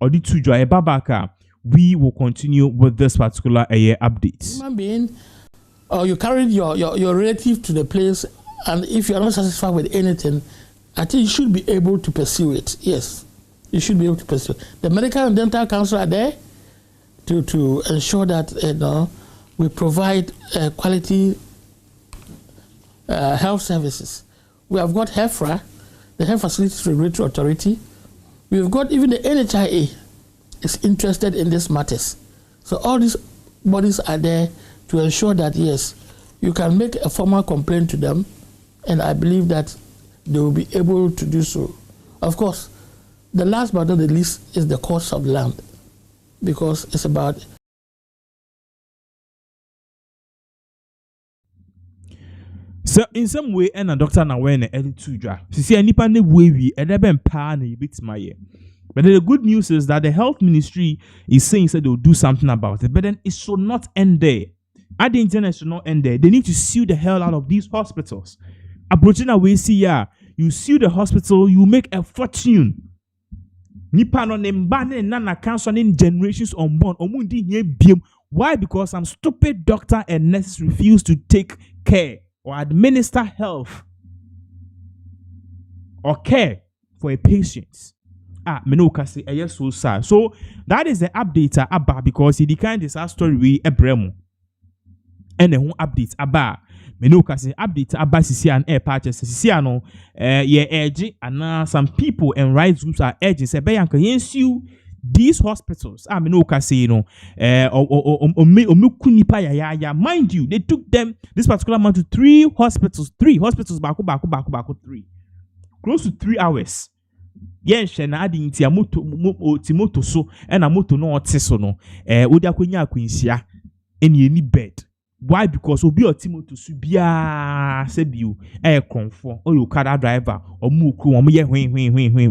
A: odi tujo aye babaka. We will continue with this particular update.
H: Human being, or you carried your relative to the place, and if you are not satisfied with anything, I think you should be able to pursue it. Yes, you should be able to pursue it. The Medical and Dental Council are there to ensure that we provide quality health services. We have got HEFRA the Health Facilities Regulatory Authority. We've got even the NHIA is interested in these matters. So all these bodies are there to ensure that, yes, you can make a formal complaint to them, and I believe that they will be able to do so. Of course, the last but not the least is the cost of land, because it's about...
A: So in some way, and a doctor na when early to draw. See any pan way we ben pan a bit my. But the good news is that the health ministry is saying that they'll do something about it. But then it should not end there. At the internet should not end there. They need to sue the hell out of these hospitals. Approaching a way, see you sue the hospital, you make a fortune. Nipa no nembane nana cancer in generations unborn. Why? Because some stupid doctor and nurses refuse to take care or administer health or care for a patient. Menoka say yes, so sad. So that is the update about, because he declined this story we Ebremo. And the whole update about Menoka say update about Sisi and air patches. Sisiano, edgy, and some people and rights groups are urging say Bayanka you these hospitals. Menoka say mind you, they took them this particular month to three hospitals, baku, 3 close to 3 hours. Yes, and adding Timoto so and a moto no teso no. Oda kunya kwinsia and you need bed. Why? Because obi Timoto subia sebiu comfort or you car driver or muku or me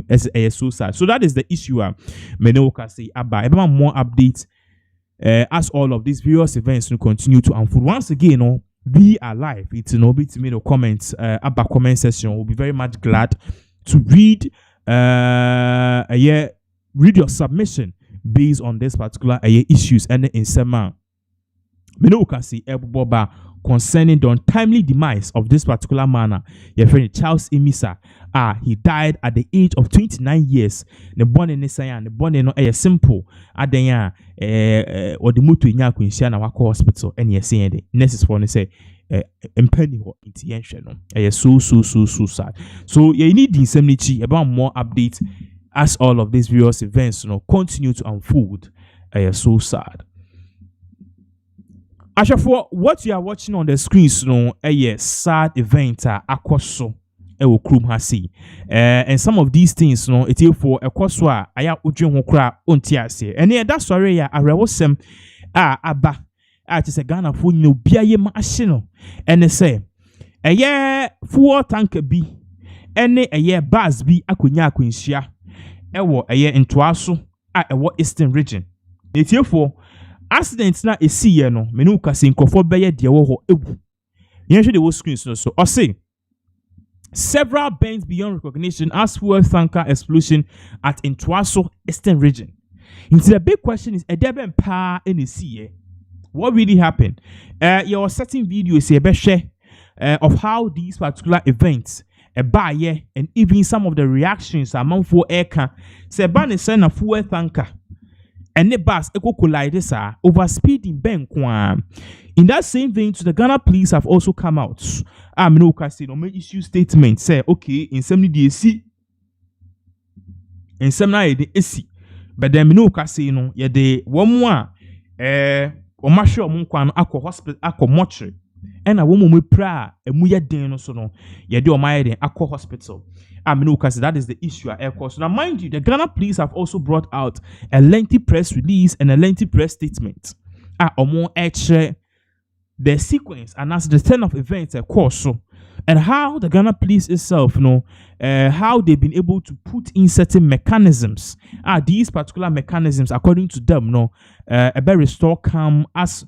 A: as so sad. So that is the issue. Menoka say about more updates as all of these various events will continue to unfold. Once again, be alive. It's no bit to me the comments about comment section. We'll be very much glad to read read your submission based on this particular issues and in sema. Menoka say Boba concerning the untimely demise of this particular man, your friend Charles Emisa. He died at the age of 29 years. The born in the born in a simple adenya or the mutu in Yakuinsiana Wako Hospital and yes, the nurses for say impenny or intention. So sad. So you need the indemnity about more updates as all of these various events continue to unfold. So sad. Asha, for what you are watching on the screens, a sad event akoso ewo krum hasi. And some of these things, it is for a koswa aya ujun hokra ontiase. And that's sorry ya arewosem aba. Just a Ghana for no biaye machine. And they say full tank bi ene bus bi akonya akonsia ewo ntoaso ewo eastern region. It for accidents na esi ye no Menoka say nkofo beye de wo ho ewu. Yen hwe de wo screens no so o say several bends beyond recognition as fuel tanker explosion at Ntoaso eastern region. Into the big question is edeben pa ene see what really happened? Your certain videos say of how these particular events and even some of the reactions among for airca say ban send a fuel tanker and the bus collide over speeding ben kwan. In that same vein, the Ghana police have also come out. Menoka say no make issue statement say okay in some DSC in some na the AC, but then Menoka say no ye de one more Omasho Munkwan Ako Hospital Ako Mortuary and a woman with pra a muya den so no ye do my den Ako Hospital. Menoka say that is the issue at air course. Now mind you, the Ghana police have also brought out a lengthy press release and a lengthy press statement. Omo extra the sequence and as the turn of events of course so and how the Ghana police itself how they've been able to put in certain mechanisms. These particular mechanisms according to them a very restore calm as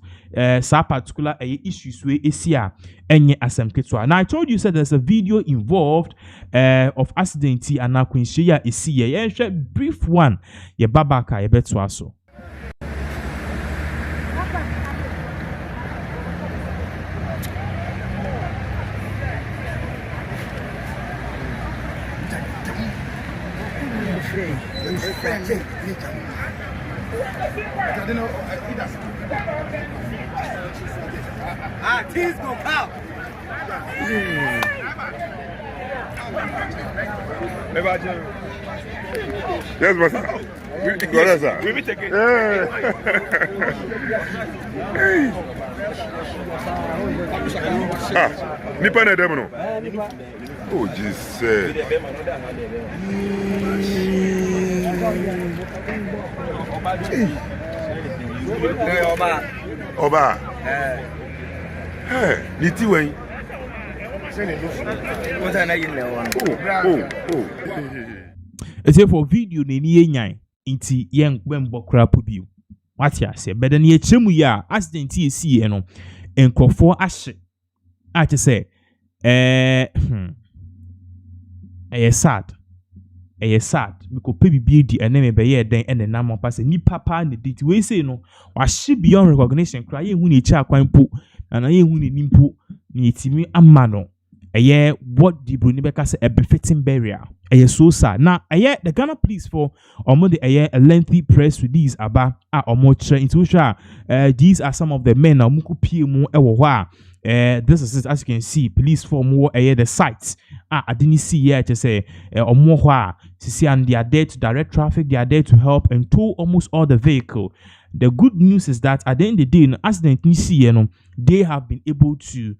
A: some particular issues we here any asem. Now I told you said there's a video involved of accident and now Quinshia is here. Brief one ye babaka ye betwaso.
I: Teens go out. Yes, master. We will take it. Nipa na dem no. Oh Jesus. Oba. Niti wen.
A: It's here for video ni nyan inti yen gbembo crap bi. What ya say? But then ye chemu ya accident ye see no enkrofo ahye. I to say sad. Sad because baby beauty and then be then and the name pass ni papa and the we say no wa she beyond recognition cry ye hu ni cha kwan po and ye hu ni nimpo ni timi amano what the Bruni Beka say a befitting burial. So sad. Now, the Ghana police for almost a lengthy press release about much into these are some of the men now muku piemu ewa. This is as you can see, police for more the sites. I didn't see here to say and they are there to direct traffic, they are there to help and tow almost all the vehicle. The good news is that at the end of the day, in accident they have been able to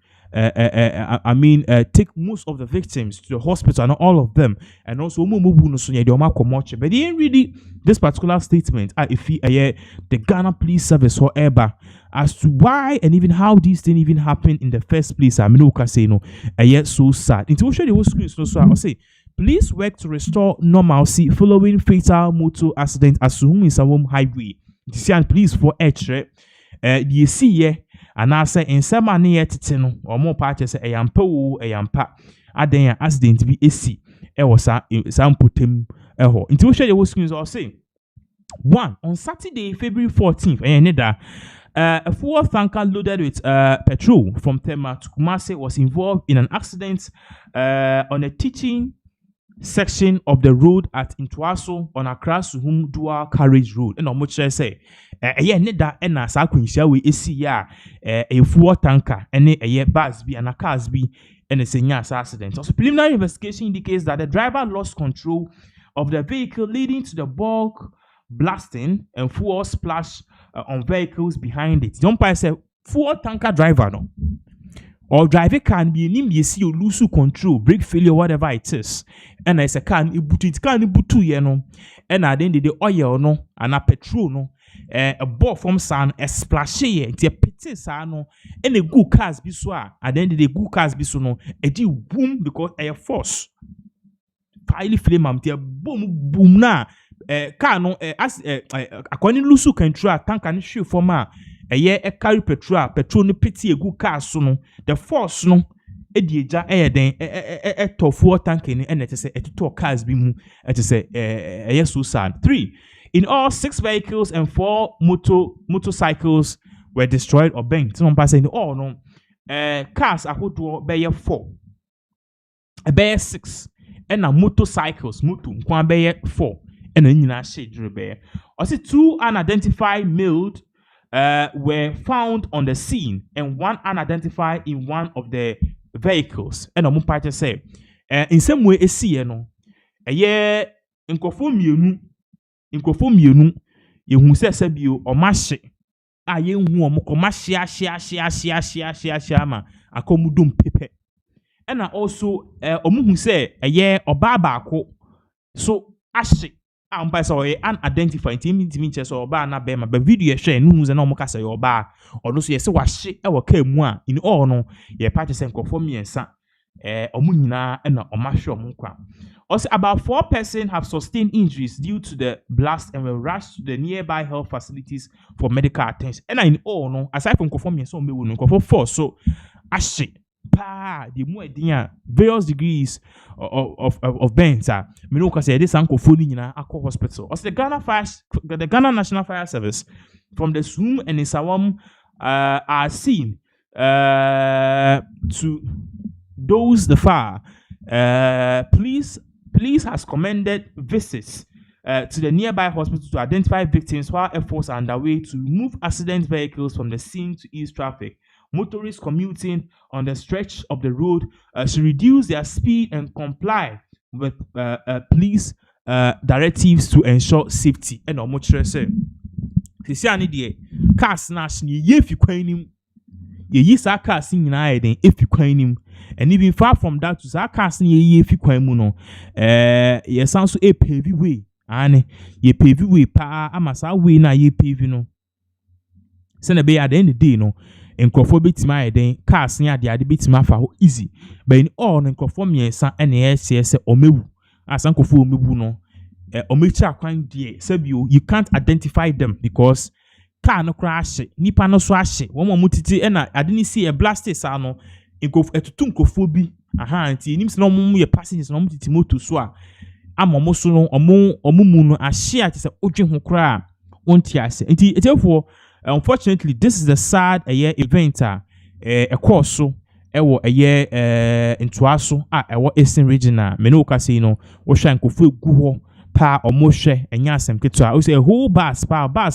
A: take most of the victims to the hospital, not all of them, and also but they ain't really this particular statement. If the Ghana Police Service, however, as to why and even how these things even happen in the first place, I mean, say no, so sad. Into show the whole screen, so I'll say. Police work to restore normalcy following fatal motor accident at Suhum Isawom Highway. This year, police for H. You see, yeah. And I say in some money at or more parties a yampa a yampa. I then accident to be AC. Was some put him a hole. Into share the screens or say 1 on Saturday, February 14th, a fuel tanker loaded with petrol from Tema to Kumasi was involved in an accident on a teaching section of the road at Intwaso on Accra Suhum dual carriage road. And on much I say, neda ena sa kwinhia we esi ya a fuel tanker ene bus bi and a cars bi and a senior accident. Also, preliminary investigation indicates that the driver lost control of the vehicle, leading to the bulk blasting and fuel splash on vehicles behind it. Don't pass a fuel tanker driver no. Or driver can be in you see you lose control, brake failure, whatever it is. And I say can butu ye no. And I then the oil no and a petrol no. A ball from sun a splash ye a pity no and a good cars be so and then the good cars be so no a deal boom because a force. Highly flame am boom boom na car no as according lusu control tank and shoe for ma a carry petrol no pity a good car so no the force no edieja den tofu tank ni and it say to cars be mu it say so sad. 3 in all 6 vehicles and 4 motorcycles were destroyed or burnt. No pass in all no cars ahodo be 4 be 6 and motorcycles kwan be 4 and nyina shade be. Also 2 unidentified males were found on the scene and 1 unidentified in one of the vehicles. And omo party say in some way esi no nkofo mienu yehu sese bio omahye a yehu omo komahye ma akomudum pepe. And also omo hu say oba baako so ahye ampa so unidentified mean so oba na be ma ba video share no hu say na omo ka say oba ono so yese wahye e waka mu a in all no ye party say nkofo miensa omo nyina na omahye omo kwa. Also, about 4 persons have sustained injuries due to the blast and were rushed to the nearby health facilities for medical attention. And in all, no, aside from conforming, so me will no 4. So, ashe, the more various degrees of burns. Me no say this uncle phone in Accra hospital. Also, the Ghana National Fire Service from the Zoom and Isawam are seen to those the fire. Police has commended visits to the nearby hospital to identify victims while efforts are underway to remove accident vehicles from the scene to ease traffic. motorists commuting on the stretch of the road should reduce their speed and comply with police directives to ensure safety. And how much say? Sisi ani de cars na shini ye fi kwan nim. Ye yi sa cars nyina den e fi kwan nim. And even far from that to sa cars ye fi kwan mu no. Ye san so e pavy way. Ane ye pavy way pa amasa way na ye pavy no. Send be at the end of the day no. Nkrofo betima den cars nya de ade betima fa ho easy. But in all nkrofo miensa ene se omewu. Asan nkrofo omewu no. Omecha kwan die sebio you can't identify them because car no crash nipa no so ahye wo mo mutiti e na ade ni see e blasters ano nkof etutu nkofo bi aha nti enim se no mo ye passengers no mutiti moto so a amomo so no omumu no ahye a tese odwe ho kra onti ase nti etefo unfortunately this is the sad event a course so ewo ntoaso a ewo Eastern region a me no ka say no wo hwa nkofo egu ho pa omohwe enya asem keto a say a whole bus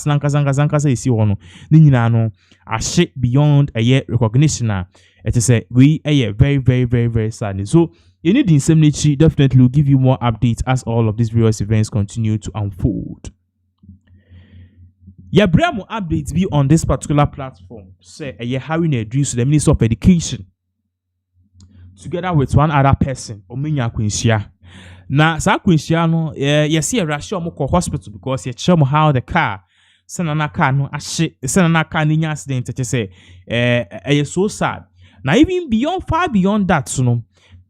A: nankasa esi ho no ni nyina no ahye beyond recognition a it is we very very very very sad. So you need insomniachi definitely will give you more updates as all of these various events continue to unfold. Yeah, bremo updates be on this particular platform. Say Harry Nedris, the Minister of Education, together with one other person, Ominya Quincia. Now, sa Quincia no, you see a rush moko hospital because you show how the car, senana car no senana car ni accident. It say, so sad. Now, even far beyond that, so no,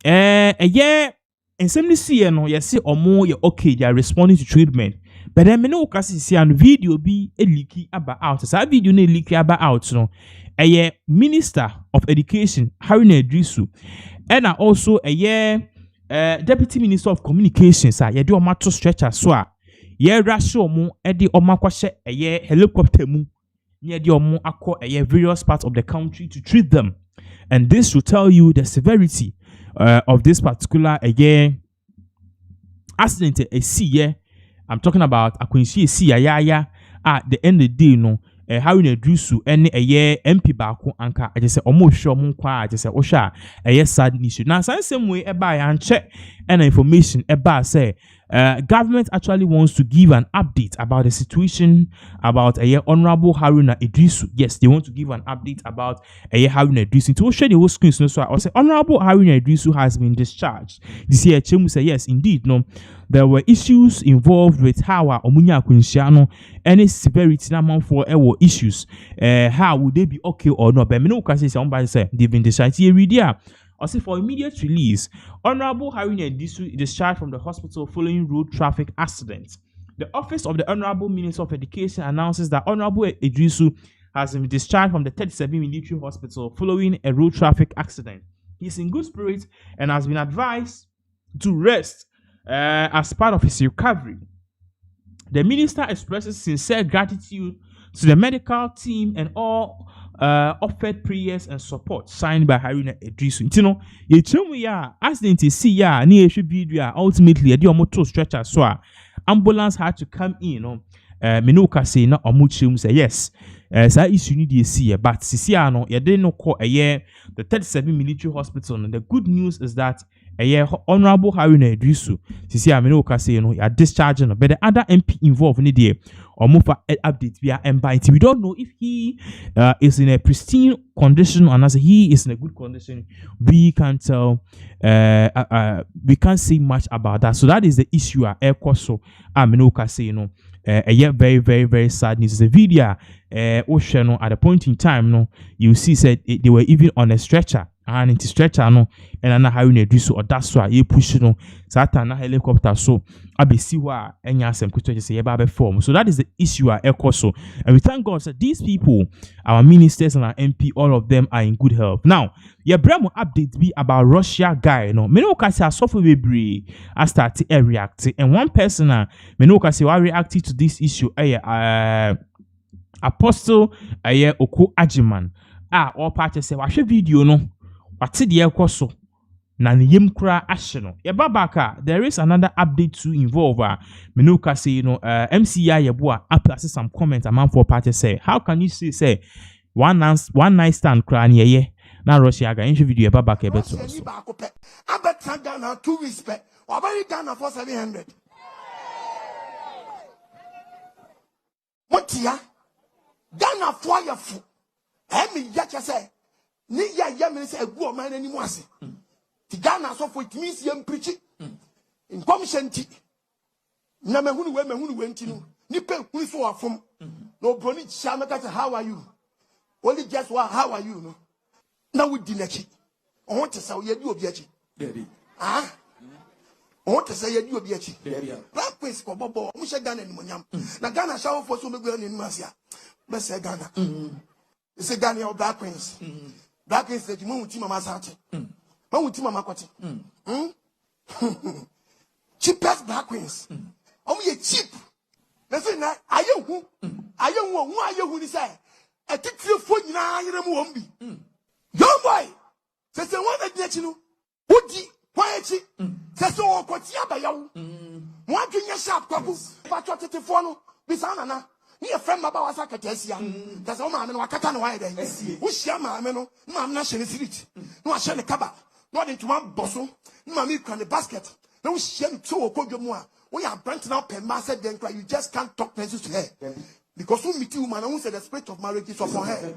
A: in some see no, you see omo you okay, they are responding to treatment. But then me no kasi see an video be a leaky about out. So video ne leaky about out no. Minister of Education Harry Nedrisu, and also Deputy Minister of Communications ye do omato stretcher so a ye rush omo e de omakwahye helicopter mu ye de omo akọ various parts of the country to treat them. And this will tell you the severity of this particular accident see. I'm talking about Akwinsi Siyaya at the end of the day no Harry Nedrisu any MP baako anka I just say almost sure I just say osha sad issue. Now same way and check and information say government actually wants to give an update about the situation about Honorable Haruna Idrisu. Yes, they want to give an update about Haruna Idrisu. To share the whole screen, so I say Honorable Haruna Idrisu has been discharged. This year, Chemu say yes, indeed, no. There were issues involved with how Omunya Quinciano any severity amount for issues. How would they be okay or not? But me no can say somebody say they've been discharged. Here, read here. I say for immediate release, Honorable Haruna Idrisu discharged from the hospital following road traffic accident. The office of the Honorable Minister of Education announces that Honorable Idrisu has been discharged from the 37 military hospital following a road traffic accident. He is in good spirits and has been advised to rest as part of his recovery. The minister expresses sincere gratitude to the medical team and all offered prayers and support signed by Haruna Idrisu. You know, ye chemu ya accident see ya ni video ultimately the omoto stretcher so ambulance had to come in. You know, Menoka say na omuchum say yes. Sa issue need to see but sisi ano ye didn't know call the 37 military hospital. And the good news is that Honorable Haruna Idrisu sisi Menoka say you know you are discharging, but the other MP involved in the or move for update via MBIT. We don't know if he is in a pristine condition or not. He is in a good condition. We can't tell. We can't say much about that. So that is the issue. Ekoso Menoka say you know. Very very very sad news. It's a video. Ocean at a point in time, no, you see said they were even on a stretcher. And into stretcher no and ana Haruna Idrisu or that's why you push no Satan helicopter so abi see wa enya asem kwetwe say ye ba be form. So that is the issue ekoso, and we thank God that these people, our ministers and our MP, all of them are in good health. Now your bremo update be about Russia guy no me no ka say software we I start to react, and one person me no ka say wa react to this issue Apostle Oko Ajiman all parties say wa video no what's the ekoso na niyem kura asheno ye babaka. There is another update to involve Menoka say you know MCI yeboa up some comment among four parties say how can you say one night stand crying ye. Now Russia ga inch video eba back ebe to.
C: Abet Ghana 2 weeks pe. Wabari Ghana for 700. Motia Ghana for your foot. Emi yacha say. Ni ya me say egu o man animu ase. Ti Ghana so for it means yem preach in commission ti. Na mehunu we nti no. Ni pe hunu so afom. No broni chameka how are you? Only just what how are you no? Now we dinechi. I want to say you do obiachi. Ah? I want to say you do obiachi. Black Prince ko bobo, mu she Ghana ni monyam. Na Ghana show for so me go ni masia. Be say Ghana. You say Ghana or Black Prince. Black Prince say mu uti mama sate. Ma uti mama kwati. Cheapest Black Prince. Ye cheap. Listen na ayehu. Ayehu ni say. A titri fo nyina yere mu won bi. Young boy, say one that you know, Woody, quiet, say so, Kotia by you. One junior sharp couple, but what it for no, Bisana, near friend about Sakatesia. That's all man, and Wakatan wide. Wish Yama, Mam National Street, no Ashana Kaba, not into one bosso, Mammy can the basket, no shame to a Kojomoa. We are renting up a master, then cry, you just can't talk messages to her. Because who meet you, man, who said the spirit of marriage is upon her.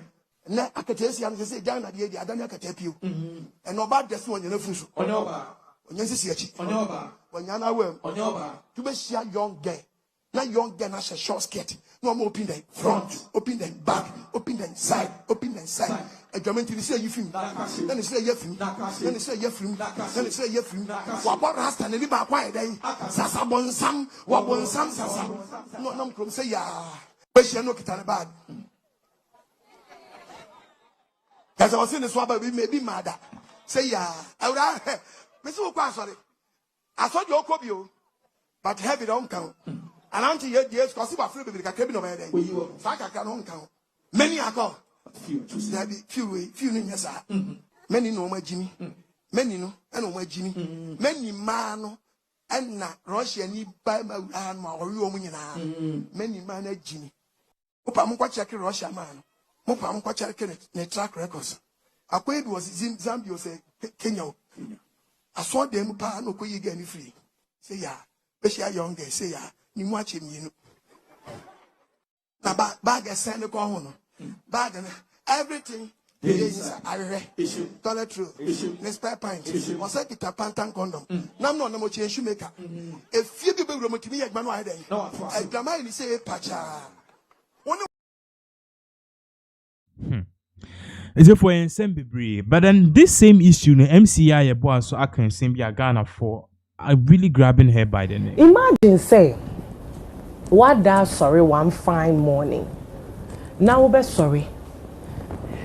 C: Na akatesi am say Ghana dey adani akatapio and no bad this one you know fusu onyoba onyensi achi onyoba onyana wem onyoba to be share young girl na short skirt no more open the front open the back open the side adwamen ti say yifim then say yefim then say yefim then say yefim wa bo rasta na ni ba kwa eden sasa bonsam wa bonsam sasa no krom say ya we share no kitane bad. As I was saying, this one, but we may be mad. Say, yeah, I would have Mr. Sorry. I saw your copio, but have it on count. And until your dears, because you are free with a cabin of a day. Saka can on count. Many are called. Few in your side. Many know my Jimmy. Many know, I know my Jimmy. Many man and not Russia need by my arm or you. Many man at Jimmy. Opa check Russia man. Mopa am kwa chare ne track records. Akwed was Zambia say Kenya. I saw them pa no ko yiga ni free. Say ya, be share young girl say ya, ni mu ache mi no. Na bag send ko ho no. Bag na everything is issue. Toilet true. Ne spare pint. Was say kita pantan condom. Nam no mo che shoemaker. E fie bi be ro mo timi yagba no ahe den. E drama ni say pacha.
A: Is it for ensemble? But then this same issue, the MCI boss so I can send Ghana for really grabbing her by the neck.
J: Imagine say, what that sorry one fine morning. Now be sorry.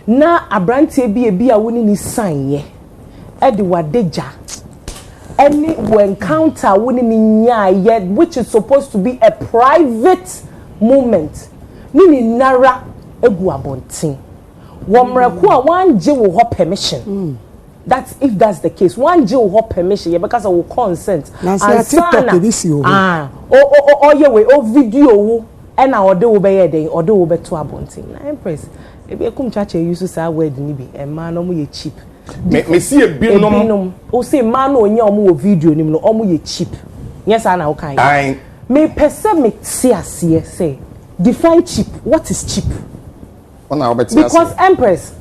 J: Na abrantie bi a woni ni sign ye. E de wadeja. Any encounter woni ni nya ye which is supposed to be a private moment. Ni nara egu abontin. One J will have permission. That's if that's the case. One J will have permission, yeah, because I will consent. And video and our do obey day or do over to abonting. I impress. If you come church, you used to say word nibi and man no cheap.
F: Me see a bill no.
J: O say man no nya video ni no omo ye cheap. Yes, I know kind. Me person me say define cheap. What is cheap? Because Empress,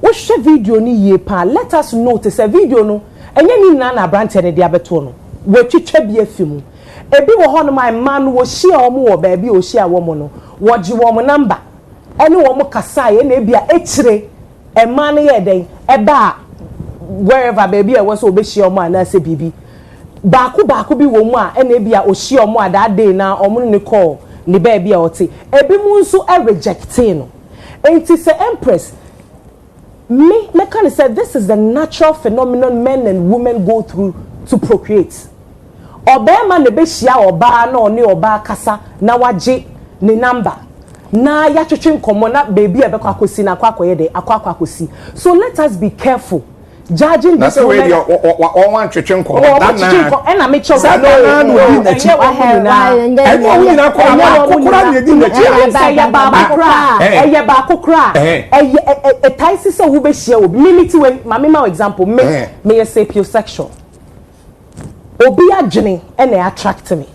J: what share video ni ye pa? Let us notice a video no. Enye ni na brand ne dia beto no. We twetwa bi afimu. Ebi wo ho no my man wo share omo wo ba bi o share wo mo no. Wo ji wo mo number. Ene wo mo kasa ye na ebia echire e man ye den e ba wherever baby e wo so obe share omo ana se bibi. Baako bi wo mu a ene ebia o share omo that day na omo ne call ni ba bia o te. Ebi mu nso e rejecting no. And it's an Empress. Me kind of said this is the natural phenomenon men and women go through to procreate. Oba man be shia oba na oni oba kasa na waje ni number. Na ya twetwe nkomo na baby e be kwa akosi na akwa akoye de akwa akosi. So let us be careful. judging this woman.
K: That's the way you want to change.
J: And I make sure that example, me a sapiosexual. Obi adwene and they attract me.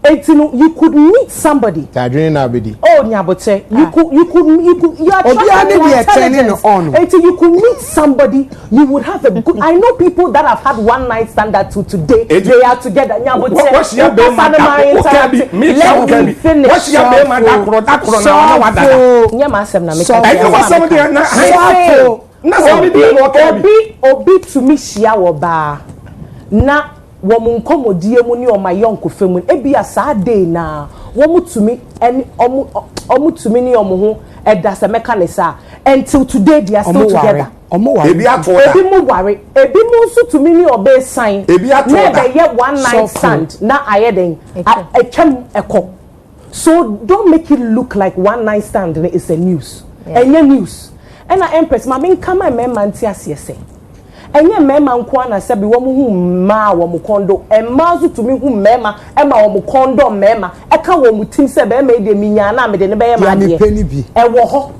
J: You could meet somebody. Oh, Nyabote, you are attracted. You could meet somebody, you would have a good. I know people that have had one night stand that to today. They are together. Nyabote,
K: what's your let me finish. What's your Obi to me shia na womun komodie mu ni o ma yonko femu ebi asa day na womu tumi eni omu tumi ni omu ho edase mekanisa until today they are still together. Ebi atoda.
J: Ebi mu ware, ebi mu nso tumi ni obe sign.
K: Ebi atoda.
J: Na be one night stand na ayeden etwem eko. So don't make it look like one night stand is a news. Enye news. And I empress ma me come my man ti asese. Enye mema nko na se bi wo mu hu ma wo mu kondo emma zu tumi hu mema ema wo mu kondo mema eka wo mu tim se be ma de minya na me de ne be ye ma de e wo ho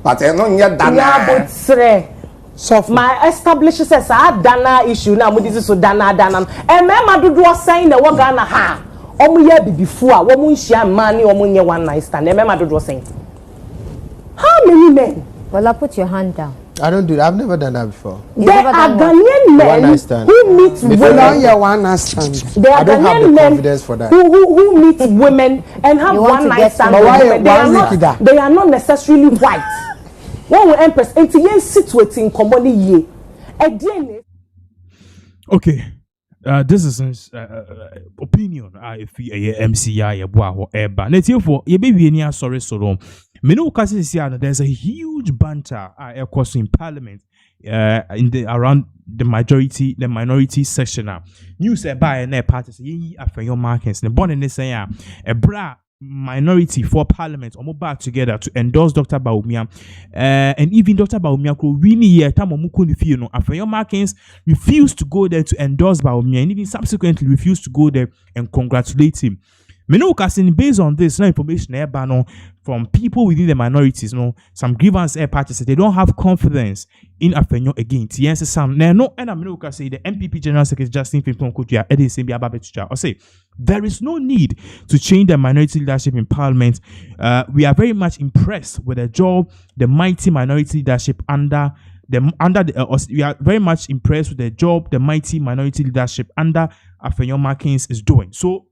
K: but e no nya dana
J: ya botre so my establish says dana issue na mu disi so dana mema dodo osan na wo Ghana ha omu ya bibifu a wo mu nhia ma ni omu nye one night stand mema dodo osan how many men?
L: Well, put your hand down.
M: I don't do that. I've never done that before.
J: There are Ghanaian men who meet women.
M: One night stand.
J: There are Ghanaian men
M: for that.
J: Who meet women and have one night stand. They are not necessarily white. One will empress into yen situating common ye. Again.
A: Okay. This is opinion. If MCI or Eba. Let's hear for ye baby any sorry so. There's a huge banter in Parliament around the minority section. News by and parties after your markets. The born in this a bra minority for Parliament or back together to endorse Dr. Bawumia, and even Dr. Bawumia could really hear after your markings refused to go there to endorse Bawumia and even subsequently refused to go there and congratulate him. Based on this, no information from people within the minorities, some grievance parties they don't have confidence in Afenyo again. Yes, some no, and I'm say the MPP General Secretary Justin Pimpon-Kutuya Edin Sembi Ababetucha or say there is no need to change the minority leadership in Parliament. We are very much impressed with the job the mighty minority leadership we are very much impressed with the job the mighty minority leadership under Afenyo Markins is doing. So.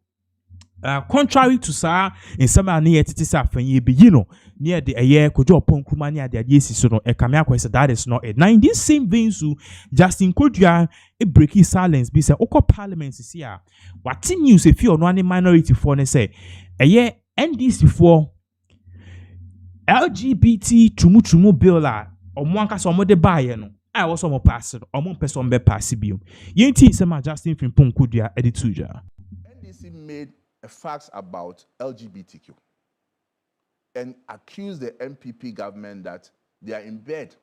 A: Contrary to Sir, in some near Titisa Fenye, near the air, Kojo Ponkumania, the Yesiso, a Kamako said that is not it. Now, in this same vein, Justin Kodria, a breaky silence, be said, Oko Parliament is here. What news if you're one minority for say, a year and this before LGBT Chumuchumu Billa, or Mwanka Somo de Bayano. I was some pass or one person be passibium. Yenti Sama Justin Ponkudia, Edituja.
D: NDC made a fact about LGBTQ and accuse the MPP government that they are in bed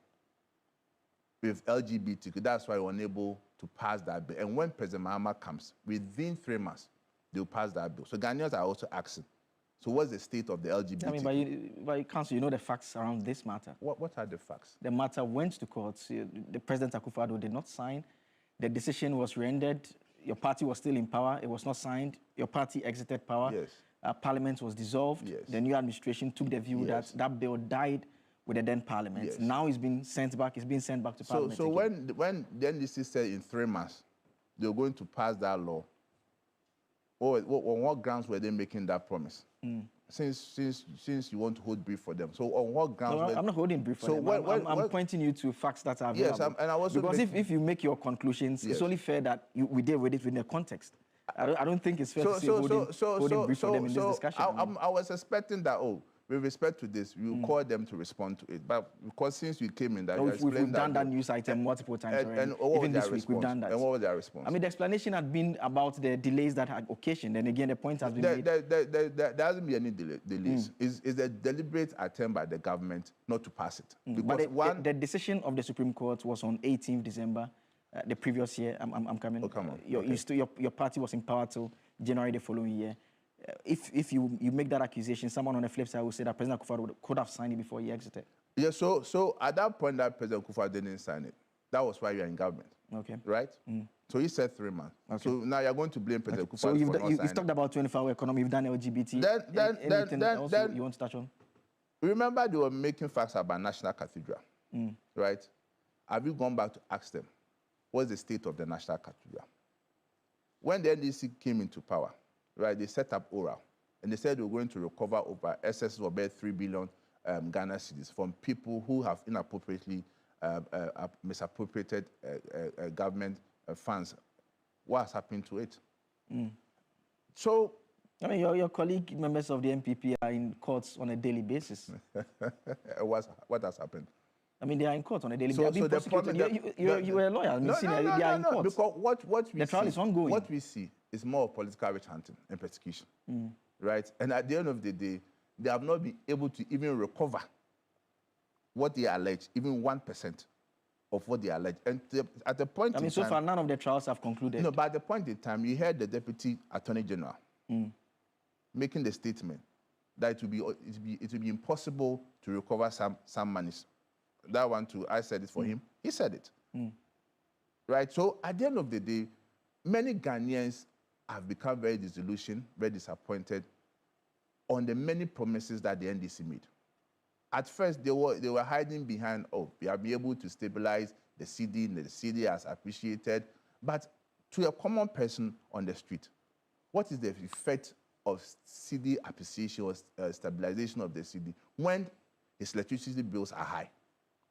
D: with LGBTQ. That's why we're unable to pass that bill. And when Prez Mahama comes, within 3 months, they'll pass that bill. So Ghanaians are also asking, so what's the state of the LGBTQ?
N: I mean, by council, you know the facts around this matter.
D: What are the facts?
N: The matter went to court. The President Akufo-Addo did not sign. The decision was rendered. Your party was still in power. It was not signed. Your party exited power.
D: Yes.
N: Parliament was dissolved.
D: Yes.
N: The new administration took the view that that bill died with the then Parliament.
D: Yes.
N: Now it's been sent back. It's been sent back to Parliament.
D: So when the NDC said in 3 months they were going to pass that law, on what grounds were they making that promise? Since you want to hold brief for them, so on what grounds?
N: No, I'm not holding brief for them. I'm pointing you to facts that are available.
D: Yes, and I was
N: because if you make your conclusions, it's only fair that we deal with it within the context. I don't think it's fair to say holding brief for them in this discussion.
D: I was expecting that
L: with respect to this, we will call them to respond to it. But because since we came in, that
N: we've done that news item multiple times already.
L: And even this week, we've done that. And what was their response?
N: I mean, the explanation had been about the delays that had occasioned. And again, the point has been made.
L: There hasn't been any delays. It's a deliberate attempt by the government not to pass it. Because
N: but the decision of the Supreme Court was on 18th December, the previous year. I'm coming.
L: Oh, come on.
N: Your party was in power till January the following year. If you make that accusation, someone on the flip side will say that President Akufo-Addo could have signed it before he exited.
L: Yeah, so at that point that President Akufo-Addo didn't sign it. That was why you're in government.
N: Okay.
L: Right? So he said 3 months. Okay. So now you're going to blame President Akufo-Addo
N: so you've talked about 24-hour economy, you've done LGBT. Anything else you want to touch on?
L: Remember they were making facts about National Cathedral, right? Have you gone back to ask them, what's the state of the National Cathedral? When the NDC came into power, right, they set up oral, and they said they were going to recover over excess of about 3 billion Ghana cedis from people who have inappropriately misappropriated government funds. What has happened to it? So,
N: I mean, your colleague members of the MPP are in courts on a daily basis.
L: What has happened?
N: I mean, they are in court on a daily basis. You were a lawyer.
L: No,
N: they are in court.
L: Because what we
N: the trial is ongoing.
L: What we see is more of political witch hunting and persecution, right? And at the end of the day, they have not been able to even recover what they allege, even 1% of what they allege. And at the point in time,
N: so far, none of the trials have concluded.
L: No, but at the point in time, you heard the Deputy Attorney General making the statement that it will be impossible to recover some monies. That one too, I said it for him. He said it. Right? So at the end of the day, many Ghanaians have become very disillusioned, very disappointed on the many promises that the NDC made. At first, they were hiding behind, we have been able to stabilize the CD, and the CD has appreciated. But to a common person on the street, what is the effect of CD appreciation or stabilization of the CD when his electricity bills are high,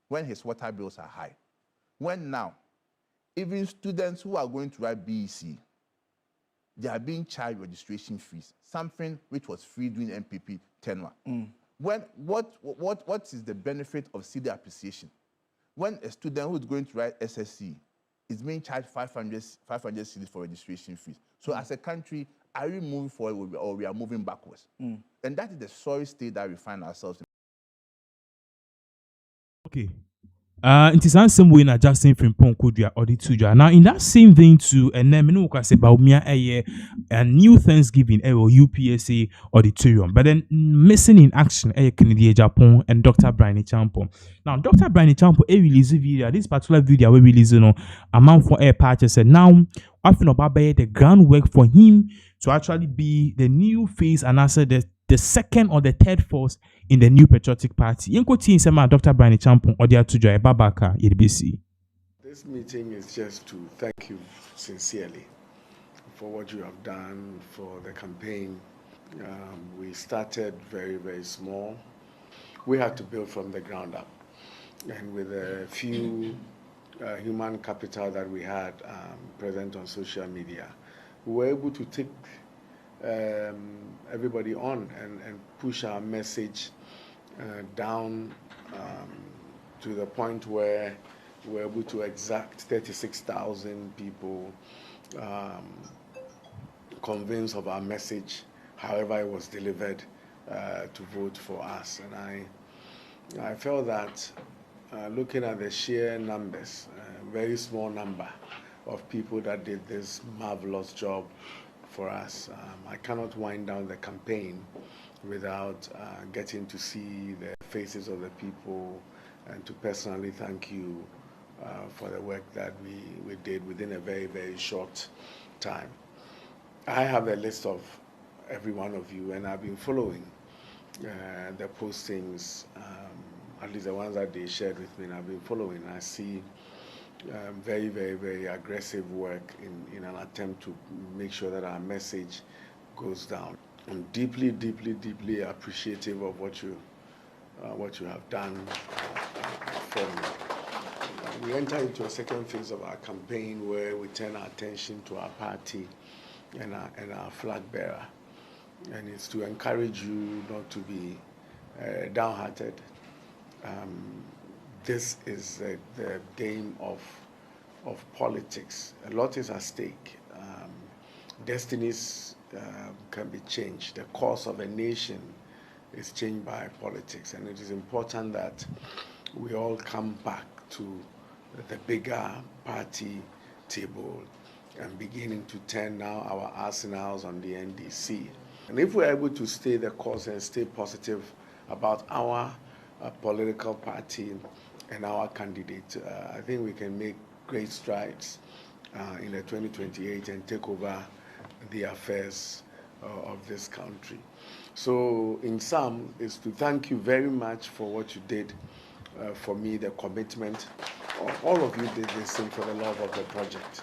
L: when his water bills are high, when now even students who are going to write BEC, they are being charged registration fees, something which was free during MPP tenure. When what is the benefit of CD appreciation? When a student who is going to write SSC is being charged 500 cedis for registration fees. So as a country, are we moving forward or we are moving backwards? And that is the sorry state that we find ourselves in.
A: Okay. It is the same way na Justin Frimpong Kodria or the Tuja. Now, in that same vein too, and then we can say Bawumia a new Thanksgiving or UPSA auditorium, but then missing in action Kennedy Japan and Dr. Brian Champo. Now, Dr. Brian Champo release video. This particular video we release amount for air patches and now often about the groundwork for him to actually be the new face and answer the second or the third force in the new patriotic party. Dr. Brian Champo or the Atuja Babaka YDBC.
O: This meeting is just to thank you sincerely for what you have done for the campaign. We started very, very small. We had to build from the ground up. And with a few human capital that we had present on social media, we were able to take everybody on and push our message down to the point where we're able to exact 36,000 people convinced of our message, however it was delivered, to vote for us. And I felt that looking at the sheer numbers, very small number of people that did this marvelous job for us, I cannot wind down the campaign without getting to see the faces of the people and to personally thank you for the work that we did within a very, very short time. I have a list of every one of you, and I've been following the postings, at least the ones that they shared with me, and I've been following. I see very, very, very aggressive work in an attempt to make sure that our message goes down. I'm deeply, deeply, deeply appreciative of what you have done for me. We enter into a second phase of our campaign where we turn our attention to our party and our flag bearer. And it's to encourage you not to be downhearted. This is the game of politics. A lot is at stake. Destinies can be changed. The course of a nation is changed by politics, and it is important that we all come back to the bigger party table and beginning to turn now our arsenals on the NDC. And if we're able to stay the course and stay positive about our political party and our candidate, I think we can make great strides in the 2028 and take over the affairs of this country. So in sum, is to thank you very much for what you did for me, the commitment. All of you did this thing for the love of the project.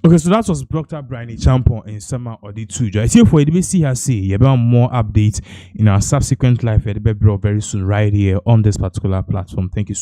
A: Okay, so that was Dr. Brian Champon in summer or the two. I see for the see her say you have more updates in our subsequent live very soon right here on this particular platform. Thank you so